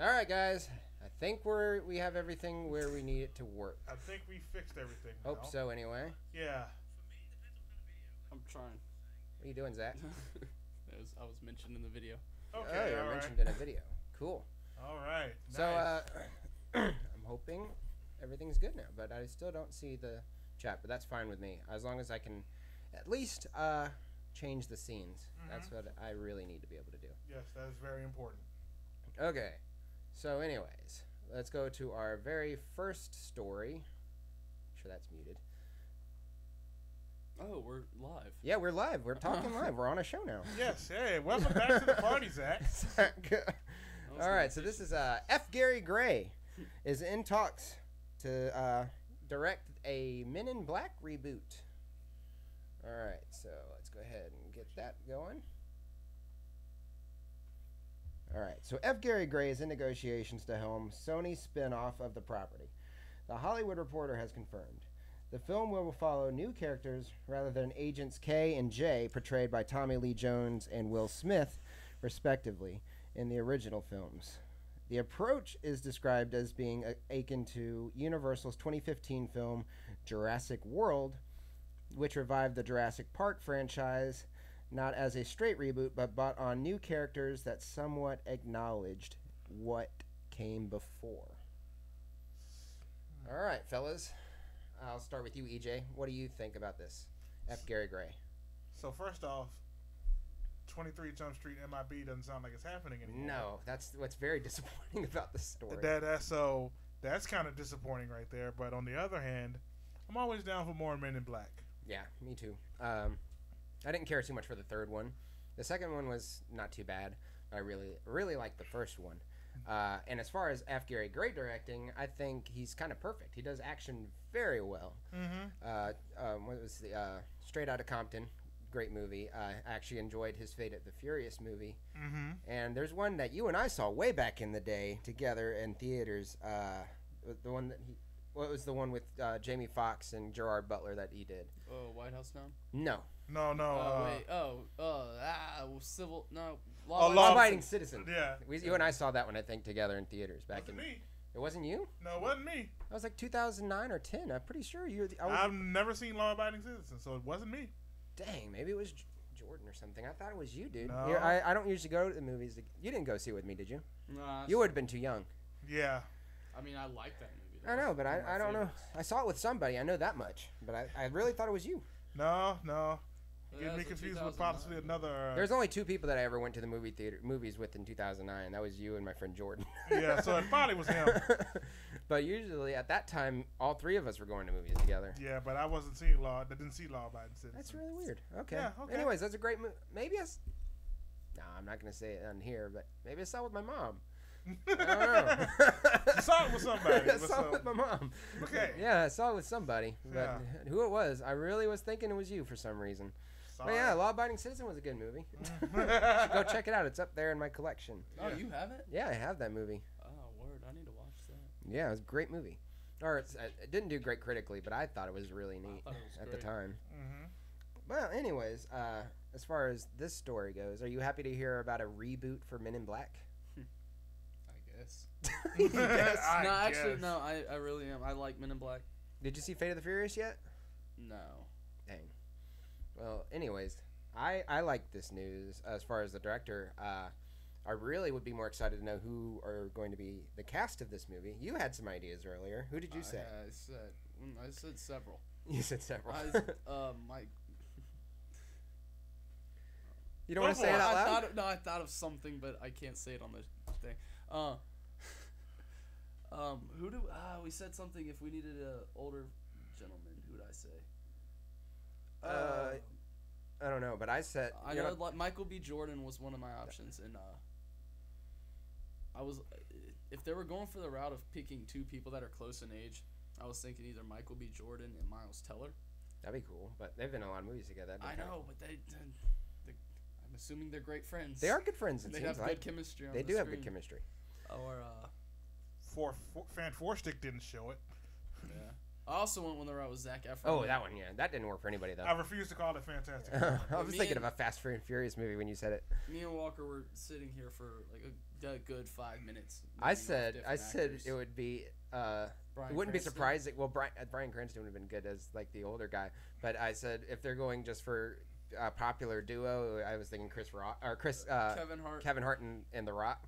All right, guys. I think we have everything where we need it to work. I think we fixed everything now. Hope so, anyway. Yeah. I'm trying. What are you doing, Zach? I was mentioned in the video. Okay. Oh, you're all right. mentioned in a video. Cool. All right. Nice. So, I'm hoping everything's good now, but I still don't see the chat. But that's fine with me, as long as I can at least change the scenes. That's what I really need to be able to do. Yes, that is very important. Okay. So, anyways, let's go to our very first story. Make sure that's muted. Oh, we're live. Yeah, we're live. We're talking live. We're on a show now. Yes. Hey, welcome back to the party, Zach. All right. So this is F. Gary Gray is in talks to direct a Men in Black reboot. All right. So let's go ahead and get that going. All right. So F. Gary Gray is in negotiations to helm Sony's spin-off of the property. The Hollywood Reporter has confirmed. The film will follow new characters rather than Agents K and J, portrayed by Tommy Lee Jones and Will Smith, respectively, in the original films. The approach is described as being akin to Universal's 2015 film Jurassic World, which revived the Jurassic Park franchise, not as a straight reboot, but brought on new characters that somewhat acknowledged what came before. All right, fellas. I'll start with you, EJ. What do you think about this? F. Gary Gray. So first off, 23 Jump Street MIB doesn't sound like it's happening anymore. No, that's what's very disappointing about this story. That's kind of disappointing right there. But on the other hand, I'm always down for more Men in Black. Yeah, me too. I didn't care too much for the third one. The second one was not too bad. I really liked the first one. And as far as F. Gary Gray directing, I think he's kind of perfect. He does action very well. What was the Straight Outta Compton? Great movie. I actually enjoyed his Fate at the Furious movie. And there's one that you and I saw way back in the day together in theaters. The one that what was the one with Jamie Foxx and Gerard Butler that he did? Oh, White House Down? No. No. Civil. No. Law-abiding citizen. Yeah. You and I saw that one, I think, together in theaters back Wasn't in. me. It wasn't you? No, it wasn't me. That was like 2009 or 10. I'm pretty sure you were. I've never seen Law Abiding Citizen, so it wasn't me. Dang, maybe it was Jordan or something. I thought it was you, dude. No. I don't usually go to the movies. You didn't go see it with me, did you? Nah, You would have been too young. Yeah. I mean, I like that movie. I know, but I don't know. I saw it with somebody. I know that much. But I really thought it was you. No. Yeah, Getting me confused with possibly another. There's only two people that I ever went to the movies with in 2009. That was you and my friend Jordan. Yeah, so it probably was him. But usually at that time, all three of us were going to movies together. Yeah, but I wasn't seeing Law. I didn't see Law Abiding Citizen. That's really weird. Okay. Yeah, okay. Anyways, that's a great movie. Maybe No, I'm not going to say it on here, but maybe I saw it with my mom. I don't know. You saw it with somebody. I saw it with my mom. Okay. Yeah, I saw it with somebody. But Yeah. who it was, I really was thinking it was you for some reason. But yeah, Law Abiding Citizen was a good movie. Go check it out. It's up there in my collection. Oh, you have it? Yeah, I have that movie. Oh, word. I need to watch that. Yeah, it was a great movie. It didn't do great critically, but I thought it was really neat at the time. Well, anyways, as far as this story goes, are you happy to hear about a reboot for Men in Black? I guess. Yes. Actually, no. I really am. I like Men in Black. Did you see Fate of the Furious yet? No. Dang. Well, anyways, I like this news as far as the director. I really would be more excited to know who are going to be the cast of this movie. You had some ideas earlier. Who did you say? I said several. You said several. Mike. You don't want to say it out loud? I thought of something, but I can't say it on the thing. We said something if we needed an older gentleman. Who did I say? I don't know, but I said I know Michael B. Jordan was one of my options, and if they were going for the route of picking two people that are close in age, I was thinking either Michael B. Jordan and Miles Teller. That'd be cool, but they've been in a lot of movies together. I know, but I'm assuming they're great friends. They are good friends. They have good chemistry. They do have good chemistry. Or Fan Four Stick didn't show it. Yeah. I also went when the route was Zac Efron. Oh, that one, yeah. That didn't work for anybody, though. I refuse to call it Fantastic. I was thinking of a Fast and Furious movie when you said it. Me and Walker were sitting here for like a good 5 minutes. I said it would be. It wouldn't be surprising. Well, Bryan Cranston would have been good as like the older guy, but I said if they're going just for a popular duo, I was thinking Kevin Hart and The Rock.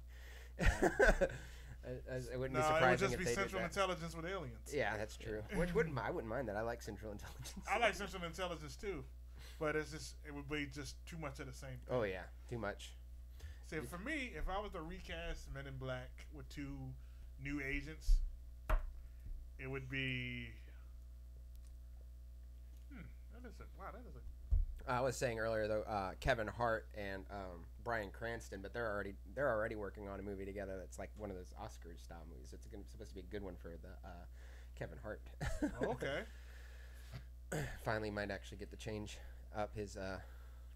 It wouldn't be surprising. It would just if be they Central did that. Intelligence with aliens. Yeah, that's true. I wouldn't mind that. I like Central Intelligence. I like Central Intelligence too, but it would be just too much of the same thing. Oh yeah, too much. See, for me, if I was to recast Men in Black with 2 new agents, it would be. That is a. I was saying earlier though, Kevin Hart and Bryan Cranston, but they're already working on a movie together that's like one of those Oscars style movies. It's supposed to be a good one for the Kevin Hart. Okay. Finally, might actually get to change up his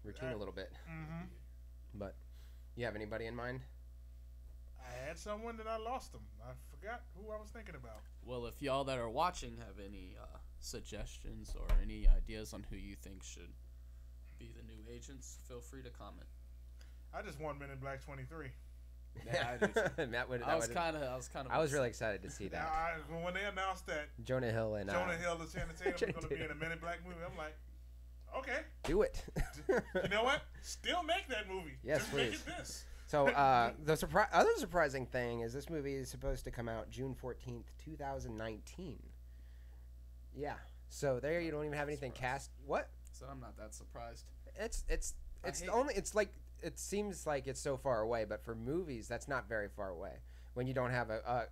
routine a little bit. Mm-hmm. But you have anybody in mind? I had someone that I lost them. I forgot who I was thinking about. Well, if y'all that are watching have any suggestions or any ideas on who you think should be the new agents, feel free to comment. I just want Men in Black 23. Yeah, I do too. I was really excited to see that. Now, when they announced that Jonah Hill and Channing Tatum were going to be in a Men in Black movie, I'm like, okay, do it. You know what? Still make that movie. Yes, just please. make it this. So the other surprising thing is this movie is supposed to come out June 14th, 2019. Yeah. So there you don't even have anything cast. What? So I'm not that surprised. It seems like it's so far away, but for movies that's not very far away when you don't have a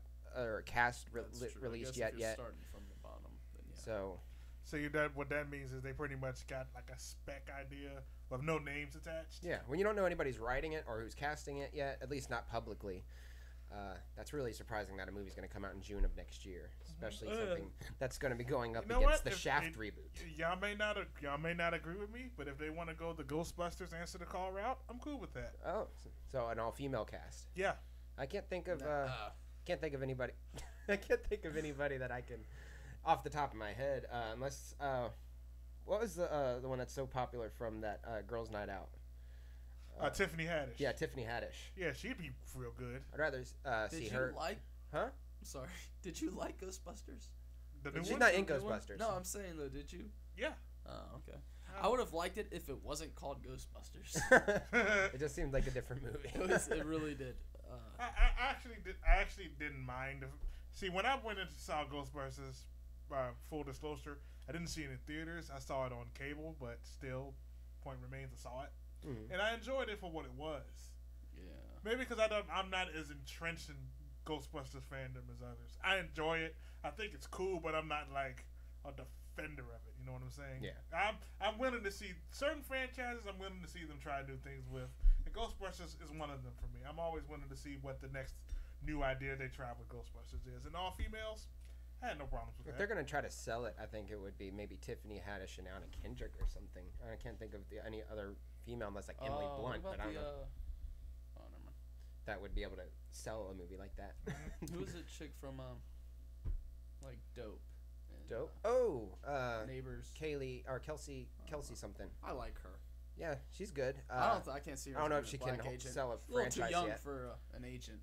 cast released yet. Starting from the bottom, then yeah. So what that means is they pretty much got like a spec idea with no names attached. Yeah, when you don't know anybody's writing it or who's casting it yet, at least not publicly. That's really surprising that a movie's going to come out in June of next year, especially something that's going to be going up against the Shaft reboot. Y'all may not agree with me, but if they want to go the Ghostbusters Answer the Call route, I'm cool with that. Oh, so an all-female cast. Yeah. I can't think of anybody. I can't think of anybody that I can, off the top of my head, unless what was the one that's so popular from that Girls' Night Out? Tiffany Haddish. Yeah, Tiffany Haddish. Yeah, she'd be real good. I'd rather see her. Did you like? Huh? I'm sorry. Did you like Ghostbusters? She's not in Ghostbusters. No, I'm saying though. Did you? Yeah. Oh, okay. I would have liked it if it wasn't called Ghostbusters. It just seemed like a different movie. It really did. I actually didn't mind. See, when I went and saw Ghostbusters, full disclosure, I didn't see it in theaters. I saw it on cable, but still, point remains, I saw it. Mm-hmm. And I enjoyed it for what it was. Yeah. Maybe because I'm not as entrenched in Ghostbusters fandom as others. I enjoy it. I think it's cool, but I'm not like a defender of it. You know what I'm saying? Yeah. I'm willing to see certain franchises. I'm willing to see them try new things with. And Ghostbusters is one of them for me. I'm always willing to see what the next new idea they try with Ghostbusters is. And all females, I had no problems with that. If they're gonna try to sell it, I think it would be maybe Tiffany Haddish and Anna Kendrick or something. I can't think of any other female unless like Emily Blunt, but I don't know. Never mind. That would be able to sell a movie like that. Who is a chick from like Dope? And, Dope. Neighbors. Kelsey something. I like her. Yeah, she's good. I can't see her. I don't know if she can sell a franchise little too young yet. for an agent.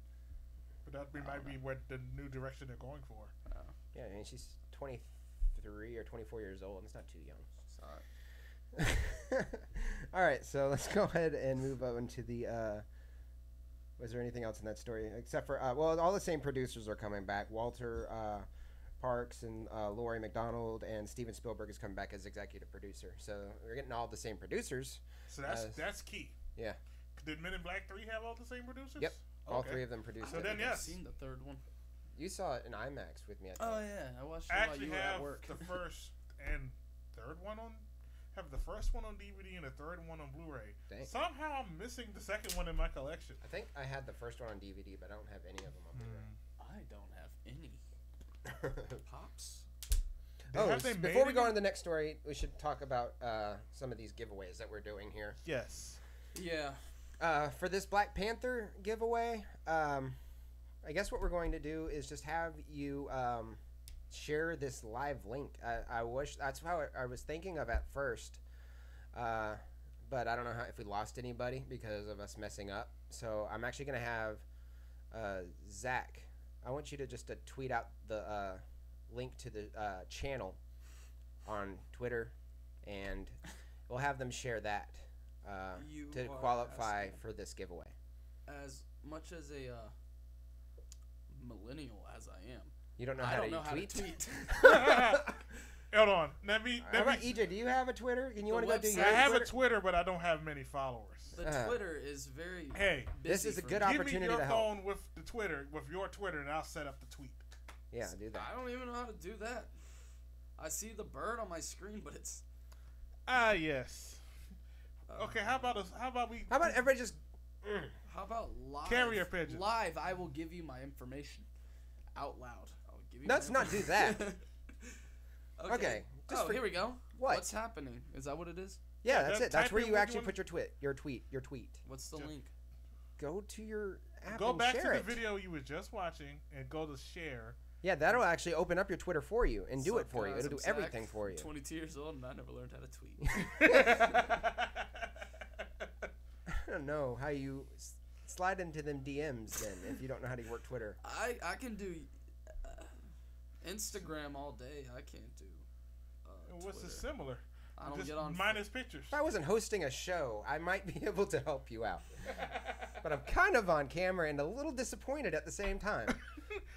But that might be what the new direction they're going for. Yeah, I mean, she's 23 or 24 years old. It's not too young. Sorry. All right, so let's go ahead and move on to the. Was there anything else in that story except for all the same producers are coming back. Walter Parks and Laurie McDonald and Steven Spielberg is coming back as executive producer. So we're getting all the same producers. So that's key. Yeah. Did Men in Black 3 have all the same producers? Yep. All three of them produced. So then, yes. I've seen the third one. You saw it in IMAX with me. I think. Oh yeah, I watched it I while you were at work. The first and third one on. Have the first one on DVD and the third one on Blu-ray. Dang. Somehow I'm missing the second one in my collection. I think I had the first one on DVD, but I don't have any of them on Blu-ray. I don't have any. Pops. Before we go on to the next story, we should talk about some of these giveaways that we're doing here. Yes. Yeah. For this Black Panther giveaway, I guess what we're going to do is just have you share this live link. I wish that's how I was thinking of at first, but I don't know if we lost anybody because of us messing up. So I'm actually gonna have Zach. I want you to just tweet out the link to the channel on Twitter, and we'll have them share that to qualify for this giveaway. As much as a millennial as I am, You don't know I how don't to know tweet? Hold on. Let me. How about EJ? Do you have a Twitter? Can you want to go do website- your I have Twitter? a Twitter, but I don't have many followers. the Twitter is very Hey, this busy is a for good me. Give me opportunity your to help. phone with the Twitter, with your Twitter, and I'll set up the tweet. Yeah, do that. I don't even know how to do that. I see the bird on my screen, but it's Ah, yes. Okay, how about we? How about everybody just? how about live? Carrier pigeon. Live, I will give you my information out loud. I'll give you. Let's my not do that. Okay. Just Oh, for- here we go. What? What's happening? Is that what it is? Yeah, that's just it. That's type where in you what you actually wanna- put your tweet. What's the Just- link? Go to your app Go and back to share the it. video you were just watching and go to share. Yeah, that'll actually open up your Twitter for you and do Sup, it for you. guys? It'll do I'm Zach, everything for you. 22 years old, and I never learned how to tweet. I don't know how you slide into them DMs then if you don't know how to work Twitter. I can do Instagram all day. I can't do. What's Twitter. similar? I don't Just get on. minus pictures. If I wasn't hosting a show, I might be able to help you out. But I'm kind of on camera and a little disappointed at the same time.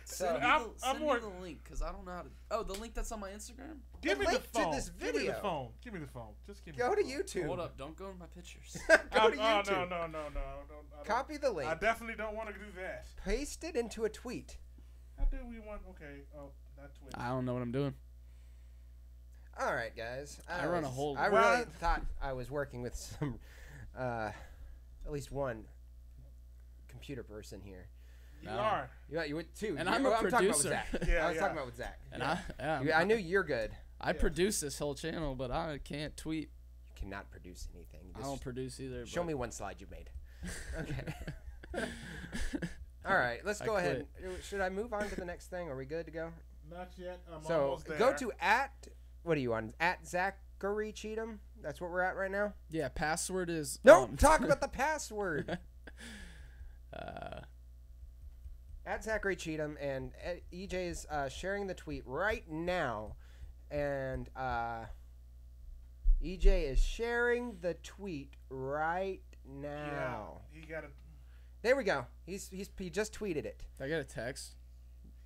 Send me I'm the, send me more- the link because I don't know how to. Oh, the link that's on my Instagram. Give The me the link to phone. this Give me the video. phone. Give me the phone. Just give me. Go the to phone. YouTube. Hold up! Don't go to my pictures. Go to Oh YouTube. no. I don't- Copy the link. I definitely don't want to do that. Paste it into a tweet. How do we want? Okay. Oh, not Twitter. I don't know what I'm doing. All right, guys. I run a whole- I Well- really thought I was working with some, at least one computer person here. You No. are. You would too. And You- I'm a talking about with producer. Zach. Yeah, I was yeah. talking about with Zach. And I knew you're good. I produce this whole channel, but I can't tweet. You cannot produce anything. I don't produce either. Show but- me one slide you made. Okay. All right, let's I go ahead. Should I move on to the next thing? Are we good to go? Not yet. I'm So almost there. go to what are you on? At Zachary Cheatham. That's what we're at right now. Yeah, password is. Don't talk about the password. At Zachary Cheatham, and EJ's sharing the tweet right now, and EJ is sharing the tweet right now. Yeah, he got it. There we go. He just tweeted it. Did I get a text?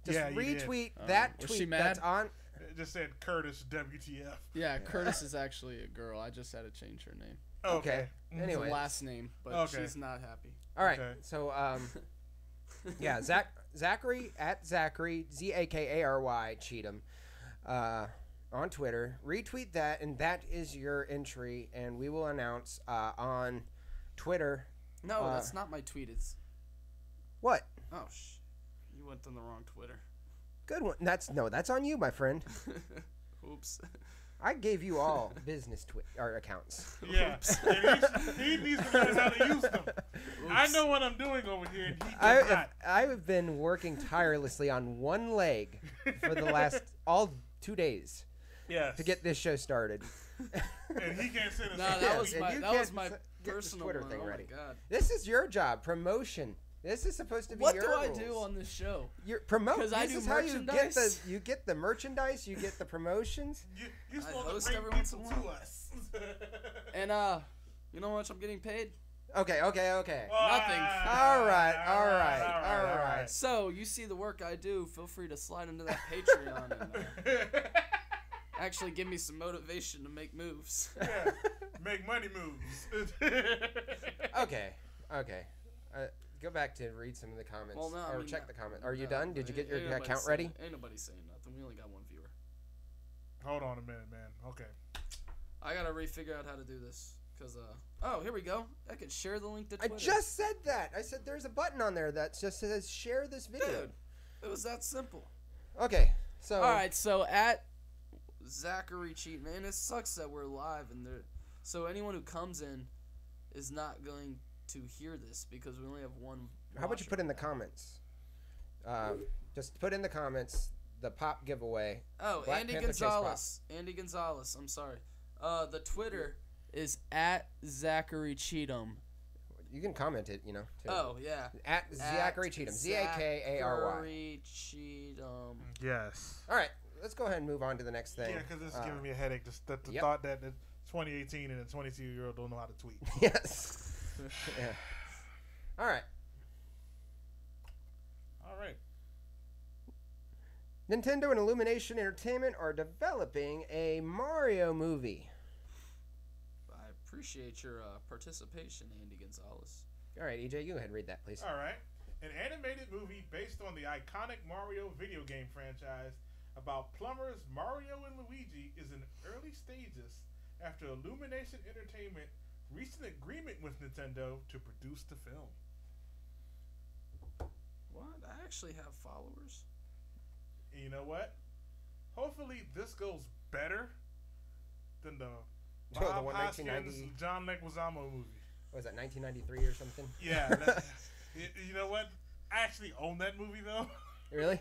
Just Yeah, you did. retweet Oh, that was tweet she that's mad? on. It just said Curtis WTF. Yeah, Curtis is actually a girl. I just had to change her name. Okay. It's Anyway. a last name, but Okay. she's not happy. All right. Okay. So yeah, Zachary at Zachary ZAKARY Cheatham on Twitter. Retweet that, and that is your entry, and we will announce on Twitter. No, that's not my tweet. It's What? oh you went on the wrong Twitter. Good one. That's on you, my friend. Oops. I gave you all business accounts. Yeah. And he needs to learn how to use them. I know what I'm doing over here, and he does not. I've been working tirelessly on one leg for the last all 2 days Yes. to get this show started. And he can't sit No, that Yes, was and my you that was can't my get this personal Twitter one. thing Oh ready. my god. This is your job, promotion. This is supposed to be What your do I rules. do on this show? Your promote. 'Cause This I do is how merchandise? you get the merchandise. You get the promotions. You're I supposed host to every bring once in people a to while. us. And you know how much I'm getting paid? Okay. Nothing. All right. So you see the work I do. Feel free to slide into that Patreon and actually give me some motivation to make moves. Yeah. Make money moves. Okay. Go back to read some of the comments. Well, no, I or mean, check the comments. Are you no, done? Did you get your ain't nobody account saying- ready? Ain't nobody saying nothing. We only got one viewer. Hold on a minute, man. Okay. I gotta re-figure out how to do this. Cause oh, here we go. I can share the link to I Twitter. just said that. I said there's a button on there that just says share this video. Dude, it was that simple. Okay. So All right, so at Zachary Cheat, man, it sucks that we're live and there. So anyone who comes in is not going to hear this because we only have one. how about you put in the comments? Just put in the comments the pop giveaway. Oh, Black Andy Panther Chase Gonzalez. Andy Gonzalez. I'm sorry. The Twitter is at Zachary Cheatham. You can comment it, too. Oh, yeah. At Zachary Cheatham. Zakary. Zachary Cheatham. Yes. All right, let's go ahead and move on to the next thing. Yeah, because it's giving me a headache. Just the Yep. thought that it's 2018 and a 22-year-old don't know how to tweet. Yes. Yeah. All right. All right. Nintendo and Illumination Entertainment are developing a Mario movie. I appreciate your participation, Andy Gonzalez. All right, EJ, you go ahead and read that, please. All right. An animated movie based on the iconic Mario video game franchise about plumbers Mario and Luigi is in early stages after Illumination Entertainment reached an agreement with Nintendo to produce the film. What? I actually have followers. And you know what? Hopefully this goes better than the Bob one Hoskins 1990 John Leguizamo movie. What was that, 1993 or something? Yeah. You know what? I actually own that movie though. Really?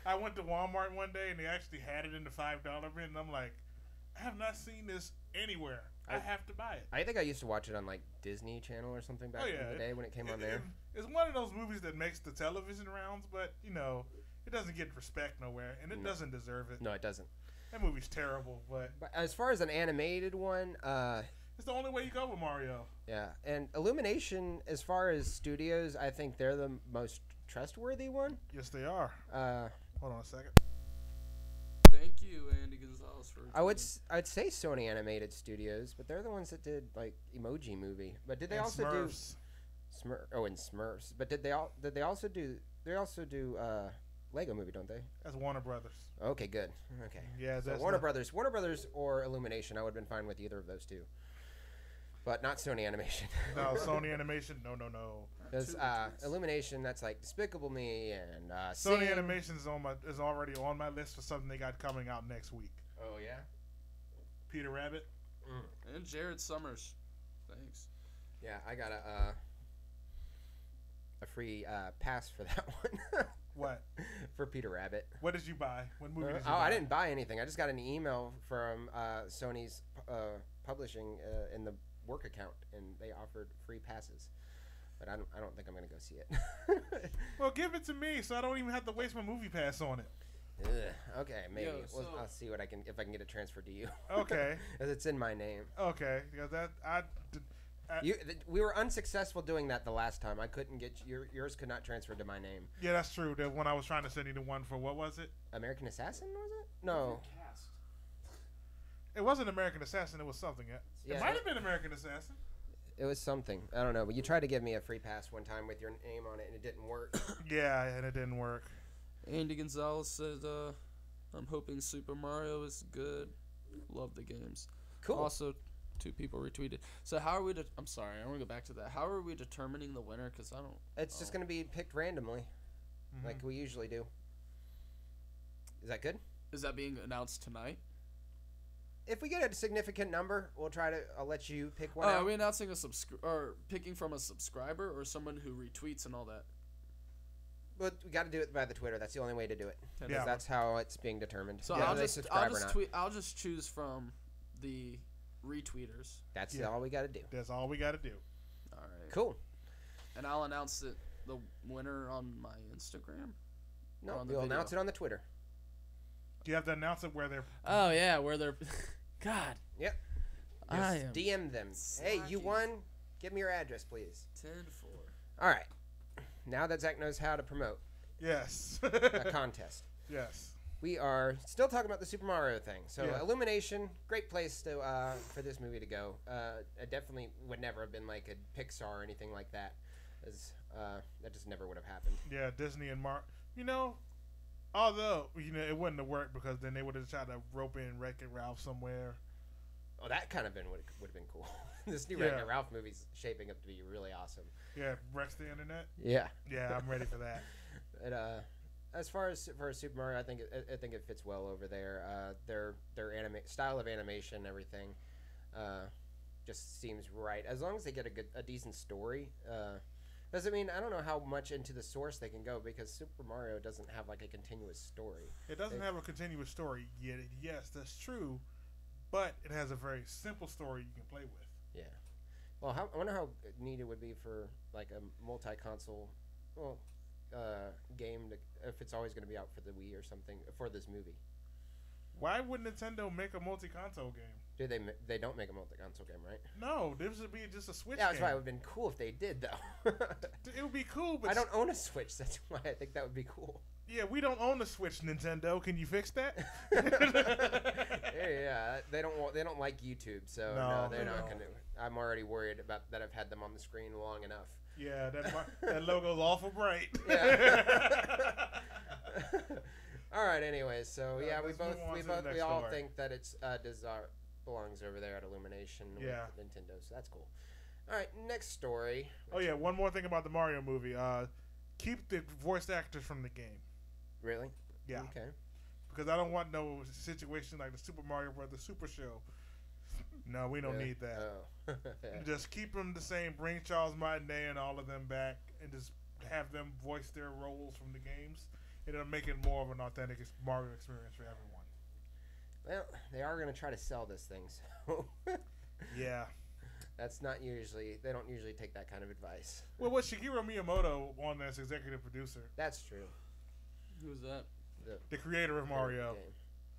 I went to Walmart one day and they actually had it in the $5 bin, and I'm like, I have not seen this anywhere. I have to buy it. I think I used to watch it on like Disney Channel or something back in the day when it came on there. It's one of those movies that makes the television rounds, but it doesn't get respect nowhere, and it doesn't deserve it. No, it doesn't. That movie's terrible, but as far as an animated one, it's the only way you go with Mario. Yeah, and Illumination, as far as studios, I think they're the most trustworthy one. Yes, they are. Hold on a second. Thank you, Andy Gonzalez, for. I'd say Sony Animated Studios, but they're the ones that did like Emoji Movie. But did they also Smurfs. do and Smurfs? But did they also do Lego Movie, don't they? That's Warner Brothers. Okay, good. Okay. Yeah, So that's Warner Brothers or Illumination, I would have been fine with either of those two. But not Sony Animation. No, Sony Animation. No. Because Illumination, that's like Despicable Me and Sony Sing. Animation is already on my list for something they got coming out next week. Oh yeah. Peter Rabbit. And Jared Summers. Thanks. Yeah, I got a free pass for that one. What? For Peter Rabbit. What did you buy? What movie did you Oh, buy? I didn't buy anything. I just got an email from Sony's publishing in the work account, and they offered free passes. But I don't think I'm gonna go see it. Well, give it to me, so I don't even have to waste my movie pass on it. Ugh, okay, maybe. Yo, I'll see what if I can get it transferred to you. Okay. Because it's in my name. Okay. Because We were unsuccessful doing that the last time. I couldn't get yours could not transfer to my name. Yeah, that's true. The one I was trying to send you the one for, what was it? American Assassin, was it? No. It wasn't American Assassin. It was something. Yeah, It might have been American Assassin. It was something. I don't know. But you tried to give me a free pass one time with your name on it, and it didn't work. Yeah, and it didn't work. Andy Gonzalez said, I'm hoping Super Mario is good. Love the games. Cool. Also, 2 people retweeted. So how are we? I'm sorry, I want to go back to that. How are we determining the winner? Because I don't. It's just going to be picked randomly, like we usually do. Is that good? Is that being announced tonight? If we get a significant number, I'll let you pick one Oh, out. are we announcing or picking from a subscriber or someone who retweets and all that? But we got to do it by the Twitter. That's the only way to do it. Because Yeah. that's how it's being determined. So whether I'll they just subscribe or not. tweet. I'll just choose from the retweeters. That's all we got to do. That's all we got to do. All right. Cool. And I'll announce the winner on my Instagram. No, on the we'll video. announce it on the Twitter. Do you have to announce it where they're? Oh yeah, where they're. God. Yep. I am DM them. Hey, you slacking. won. Give me your address, please. 10-4. All right. Now that Zach knows how to promote Yes. a contest, Yes. we are still talking about the Super Mario thing. So Yeah. Illumination, great place to for this movie to go. It definitely would never have been like a Pixar or anything like that, as that just never would have happened. Yeah, Disney and although it wouldn't have worked because then they would have tried to rope in Wreck-It Ralph somewhere. Oh, that kind of would have been cool. This new Yeah. Wreck-It Ralph movie's shaping up to be really awesome. Yeah, Rex the Internet. Yeah. Yeah, I'm ready for that. But, as far as for Super Mario, I think it fits well over there. Their style of animation, and everything, just seems right. As long as they get a decent story, Does it mean I don't know how much into the source they can go because Super Mario doesn't have like a continuous story. It doesn't have a continuous story yet. Yes, that's true, but it has a very simple story you can play with. Yeah. Well, I wonder how neat it would be for like a multi-console, game if it's always going to be out for the Wii or something for this movie. Why would Nintendo make a multi-console game? They don't make a multi-console game, right? No, this would be just a Switch. Yeah, that's game. why it would have been cool if they did, though. It would be cool, but I don't own a Switch. That's why I think that would be cool. Yeah, we don't own a Switch, Nintendo. Can you fix that? Yeah, they don't like YouTube, so no, they're not gonna. I'm already worried about that. I've had them on the screen long enough. Yeah, that logo's awful bright. Yeah. All right. Anyways, so yeah, we all think that it's belongs over there at Illumination with Nintendo, so that's cool. All right, next story. Oh yeah, one more thing about the Mario movie. Keep the voice actors from the game. Really? Yeah. Okay. Because I don't want no situation like the Super Mario Brothers Super Show. No, we don't need that. Oh. Just keep them the same. Bring Charles Martinet and all of them back, and just have them voice their roles from the games. It'll make it more of an authentic Mario experience for everyone. Well, they are going to try to sell this thing, so yeah. That's not usually. They don't usually take that kind of advice. Well, with Shigeru Miyamoto on as executive producer. That's true. Who's that? The creator of Mario.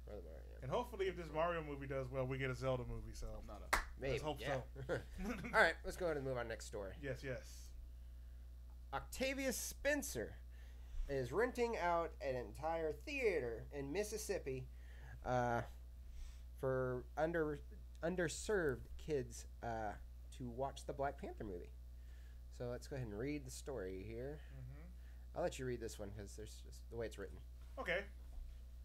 Mario. And hopefully, if this Mario movie does well, we get a Zelda movie. So maybe. Let's hope so. All right, let's go ahead and move on to next story. Yes. Octavia Spencer is renting out an entire theater in Mississippi for underserved kids to watch the Black Panther movie. So let's go ahead and read the story here. I'll let you read this one because there's just the way it's written. Okay.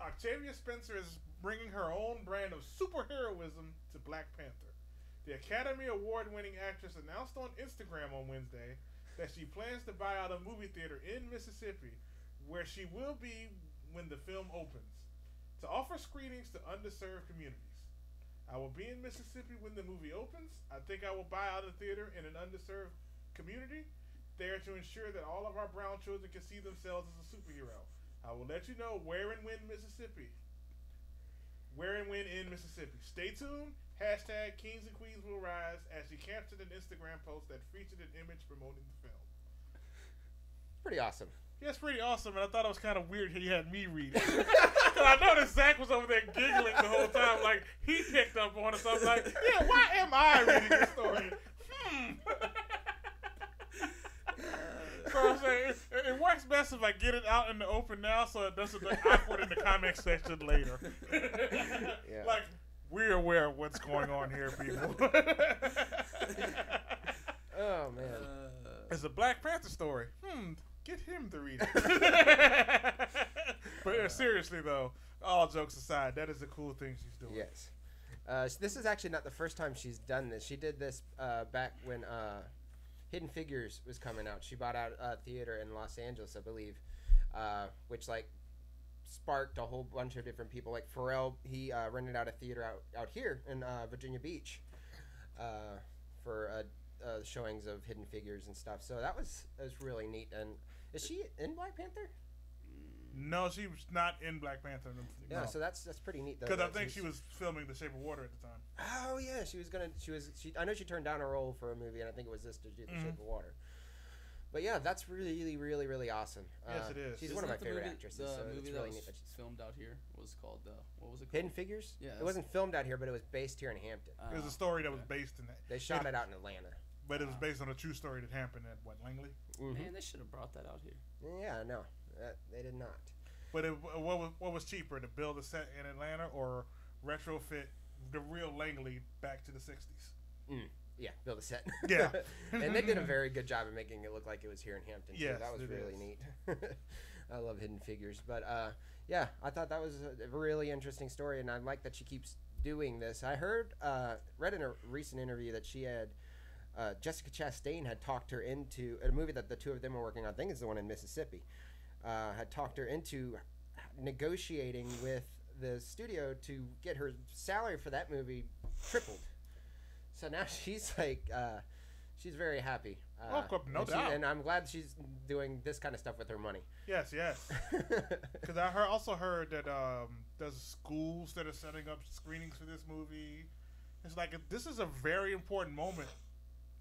Octavia Spencer is bringing her own brand of superheroism to Black Panther. The Academy Award-winning actress announced on Instagram on Wednesday that she plans to buy out a movie theater in Mississippi where she will be when the film opens, to offer screenings to underserved communities. I will be in Mississippi when the movie opens. I think I will buy out a theater in an underserved community there to ensure that all of our brown children can see themselves as a superhero. I will let you know where and when Mississippi. Where and when in Mississippi. Stay tuned. Hashtag Kings and Queens will rise, as she captured an Instagram post that featured an image promoting the film. Pretty awesome. Yeah, it's pretty awesome, and I thought it was kind of weird he had me read it. Because I noticed Zach was over there giggling the whole time, like he picked up on it. So I was like, yeah, why am I reading this story? So I'm saying it works best if I get it out in the open now, so it doesn't look awkward in the comment section later. Yeah. Like, we're aware of what's going on here, people. Oh man, it's a Black Panther story. Get him to read it. But seriously though, all jokes aside, that is a cool thing she's doing. Yes. This is actually not the first time she's done this. She did this back when Hidden Figures was coming out. She bought out a theater in Los Angeles, I believe, which like sparked a whole bunch of different people. Like Pharrell, he rented out a theater out here in Virginia Beach for showings of Hidden Figures and stuff. So that was really neat. And is she in Black Panther? No, she was not in Black Panther. Yeah, no. so that's pretty neat though. Because I think she was filming The Shape of Water at the time. Oh yeah, I know she turned down a role for a movie, and I think it was this to do The Shape of Water. But yeah, that's really, really, really awesome. Yes, it is. She's one of my favorite actresses. So it's really neat that she's filmed out here was called what was it called? Hidden Figures. Yeah, it wasn't filmed out here, but it was based here in Hampton. It was a story that was based in that. They shot it out in Atlanta. But it was based on a true story that happened at Langley. Man, they should have brought that out here. Yeah, no, they did not. But what was cheaper, to build a set in Atlanta or retrofit the real Langley back to the 60s? Yeah, build a set. Yeah. And they did a very good job of making it look like it was here in Hampton. Yes, that was really neat. I love Hidden Figures. But yeah, I thought that was a really interesting story, and I like that she keeps doing this. I read in a recent interview that she had Jessica Chastain had talked her into a movie that the two of them were working on. I think it's the one in Mississippi. Had talked her into negotiating with the studio to get her salary for that movie tripled. So now she's like, she's very happy No doubt. And I'm glad she's doing this kind of stuff with her money. Yes. Because I also heard that there's schools that are setting up screenings for this movie. It's like this is a very important moment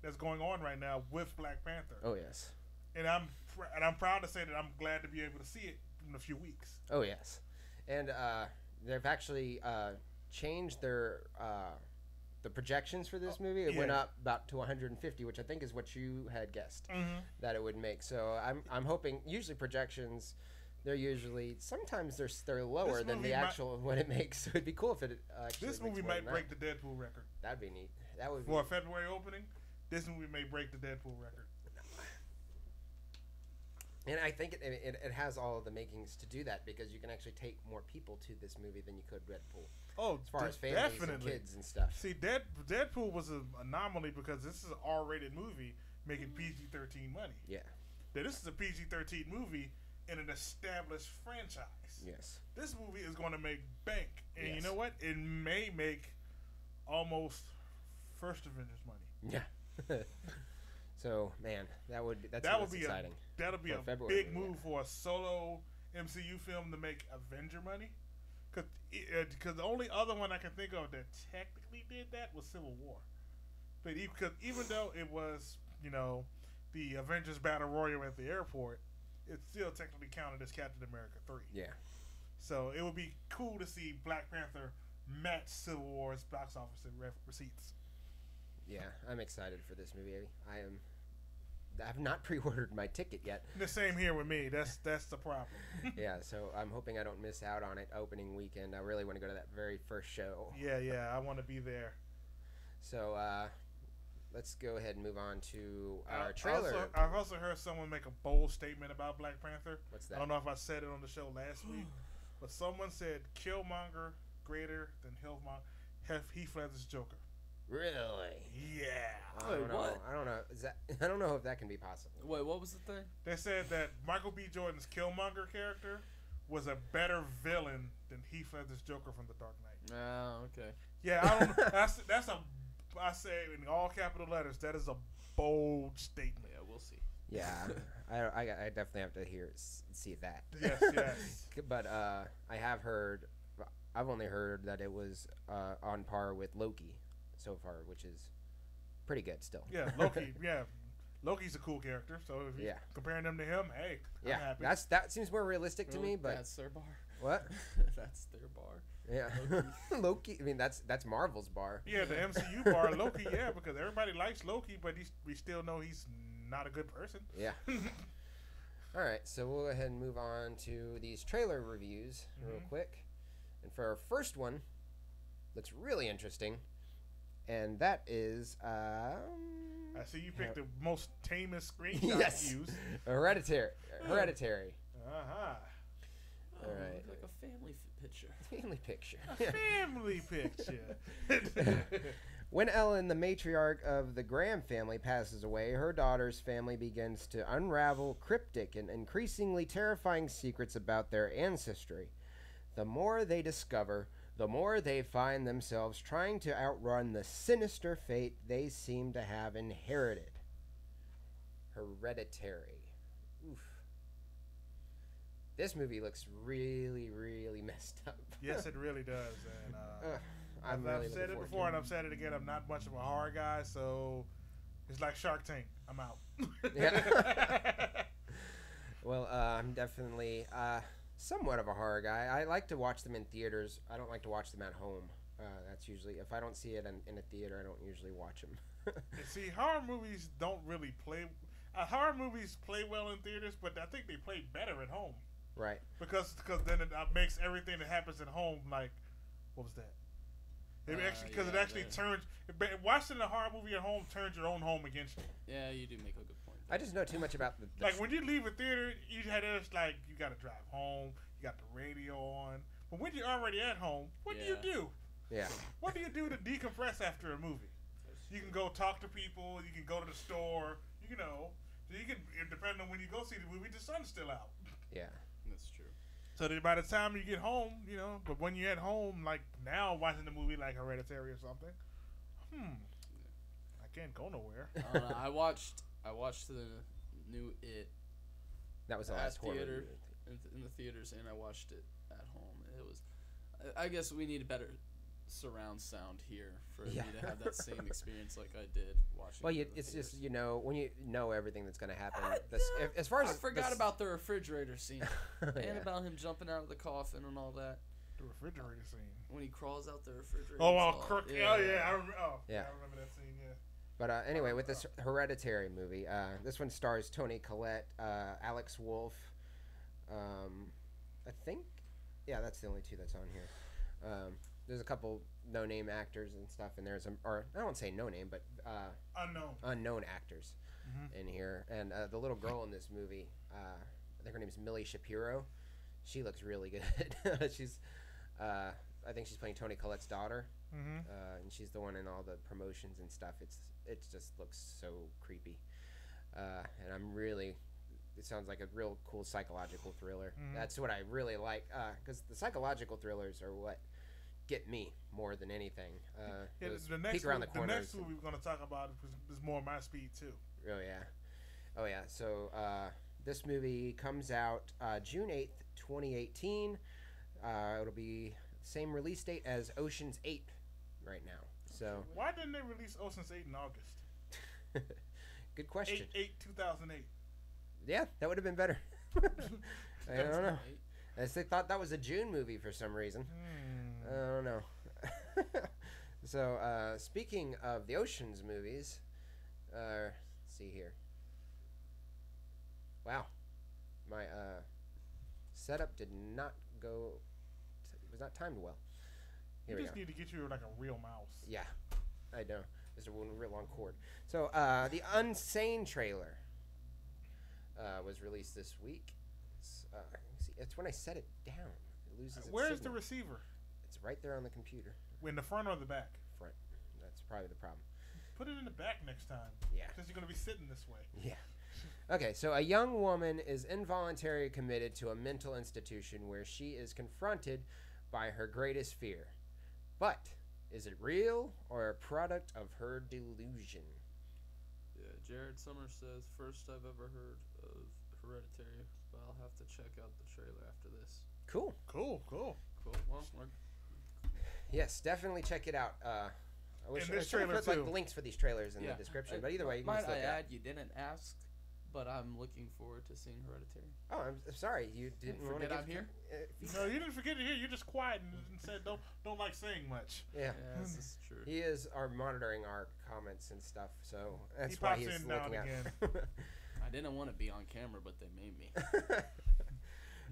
that's going on right now with Black Panther. Oh yes. And I'm proud to say that I'm glad to be able to see it in a few weeks. Oh yes, and they've actually changed their the projections for this movie. It went up about to 150, which I think is what you had guessed that it would make. So I'm hoping. Usually projections, they're usually sometimes they're lower than the actual what it makes. So it'd be cool if it actually. This movie might break the Deadpool record. That'd be neat. That would for a February opening. This movie may break the Deadpool record. And I think it has all of the makings to do that because you can actually take more people to this movie than you could Deadpool. Oh, as far as families and kids and stuff. See, Deadpool was an anomaly because this is an R-rated movie making PG-13 money. Yeah. Now, this is a PG-13 movie in an established franchise. Yes. This movie is going to make bank, and yes. You know what? It may make almost first Avengers money. Yeah. So man, that would be exciting. That'll be a big move for a solo MCU film to make Avenger money. Because the only other one I can think of that technically did that was Civil War. But even though it was, the Avengers Battle Royal at the airport, it still technically counted as Captain America 3. Yeah. So it would be cool to see Black Panther match Civil War's box office receipts. Yeah, I'm excited for this movie. I've not pre-ordered my ticket yet. The same here with me. That's the problem. Yeah, so I'm hoping I don't miss out on it opening weekend. I really want to go to that very first show. Yeah, I want to be there. So let's go ahead and move on to our trailer. I've also heard someone make a bold statement about Black Panther. What's that? I don't know if I said it on the show last week, but someone said Killmonger greater than Heath Ledger's Joker. Really? Yeah. I don't know. What? I don't know. I don't know if that can be possible. Wait, what was the thing? They said that Michael B. Jordan's Killmonger character was a better villain than Heath Ledger's Joker from The Dark Knight. Oh, okay. Yeah, I don't. I say in all capital letters. That is a bold statement. Yeah, we'll see. Yeah, I definitely have to see that. Yes. But I've only heard that it was on par with Loki so far, which is pretty good still. Yeah, Loki. Yeah, Loki's a cool character. So if you're comparing them to him, hey, I'm happy. That seems more realistic to me. But that's their bar. What? That's their bar. Yeah, Loki. I mean, that's Marvel's bar. Yeah, the MCU bar, Loki. Yeah, because everybody likes Loki, but we still know he's not a good person. Yeah. All right, so we'll go ahead and move on to these trailer reviews real quick. And for our first one, that's really interesting. And that is I see you picked the most tamest screenshot to use. Hereditary. Uh-huh. All right. Like a family picture. Family picture. Family picture. When Ellen, the matriarch of the Graham family, passes away, her daughter's family begins to unravel cryptic and increasingly terrifying secrets about their ancestry. The more they discover, the more they find themselves trying to outrun the sinister fate they seem to have inherited. Hereditary. Oof. This movie looks really, really messed up. Yes, it really does. And I've said it before and I've said it again. I'm not much of a horror guy, so it's like Shark Tank. I'm out. Yeah. Well, I'm definitely somewhat of a horror guy. I like to watch them in theaters. I don't like to watch them at home. That's usually, if I don't see it in a theater, I don't usually watch them. See, horror movies don't really play. Horror movies play well in theaters, but I think they play better at home. Right. Because then it makes everything that happens at home like, what was that? It actually turns. Watching a horror movie at home turns your own home against you. Yeah, you do make a good point. I just know too much about the like when you leave a theater, you had this like you got to drive home, you got the radio on. But when you're already at home, what do you do? Yeah. What do you do to decompress after a movie? You can go talk to people. You can go to the store. So you can, depending on when you go see the movie, the sun's still out. Yeah, that's true. So that by the time you get home, but when you're at home, like now watching the movie like Hereditary or something, I can't go nowhere. I watched I watched the new It. That was the last horror theater movie. in the theaters, and I watched it at home. It was. I guess we need better surround sound here for me to have that same experience like I did watching. Well, it it's theaters. just when you know everything that's going to happen. As far as I forgot about the refrigerator scene and Yeah. about him jumping out of the coffin and all that. The refrigerator scene. When he crawls out the refrigerator. Oh, and crook. stuff. Oh, yeah. I remember. Oh, Yeah. I remember that scene. Yeah. But anyway, with this Hereditary movie, this one stars Toni Collette, Alex Wolff. I think, yeah, that's the only two that's on here. There's a couple no-name actors and stuff, and there's or I won't say no-name, but unknown actors in here. And the little girl in this movie, I think her name's Millie Shapiro. She looks really good. She's, I think she's playing Toni Collette's daughter, and she's the one in all the promotions and stuff. It just looks so creepy, and I'm really. It sounds like a real cool psychological thriller. That's what I really like, because the psychological thrillers are what get me more than anything. The next movie we're going to talk about is more my speed too. Oh yeah. So this movie comes out June 8th, 2018. It'll be same release date as Ocean's 8 right now. So why didn't they release Ocean's 8 in August? Good question. 8/2008. Yeah, that would have been better. I don't know. As they thought that was a June movie for some reason. I don't know. So, speaking of the Ocean's movies, let's see here. Wow. My setup did not go... It was not timed well. Here you just need to get you like a real mouse. Yeah, I know. There's a real long cord. So, the Unsane trailer was released this week. It's when I set it down. It loses its Where's signal. the receiver? It's right there on the computer. In the front or the back? Front. That's probably the problem. Put it in the back next time. Yeah. Because you're going to be sitting this way. Yeah. Okay, so a young woman is involuntarily committed to a mental institution where she is confronted by her greatest fear. But is it real or a product of her delusion? Yeah, Jared Summers says, first I've ever heard of Hereditary, but I'll have to check out the trailer after this. Cool. Well, yes, definitely check it out. I wish this I trailer put like too. links for these trailers in the description, but either way, you can just look it up. you didn't ask, but I'm looking forward to seeing Hereditary. Oh, I'm sorry, you didn't want to forget I'm here. No, you didn't forget it here. You're just quiet and said don't like saying much. Yeah, this is true. he is monitoring our comments and stuff, so that's He why pops he's in now looking and out. again. I didn't want to be on camera, but they made me.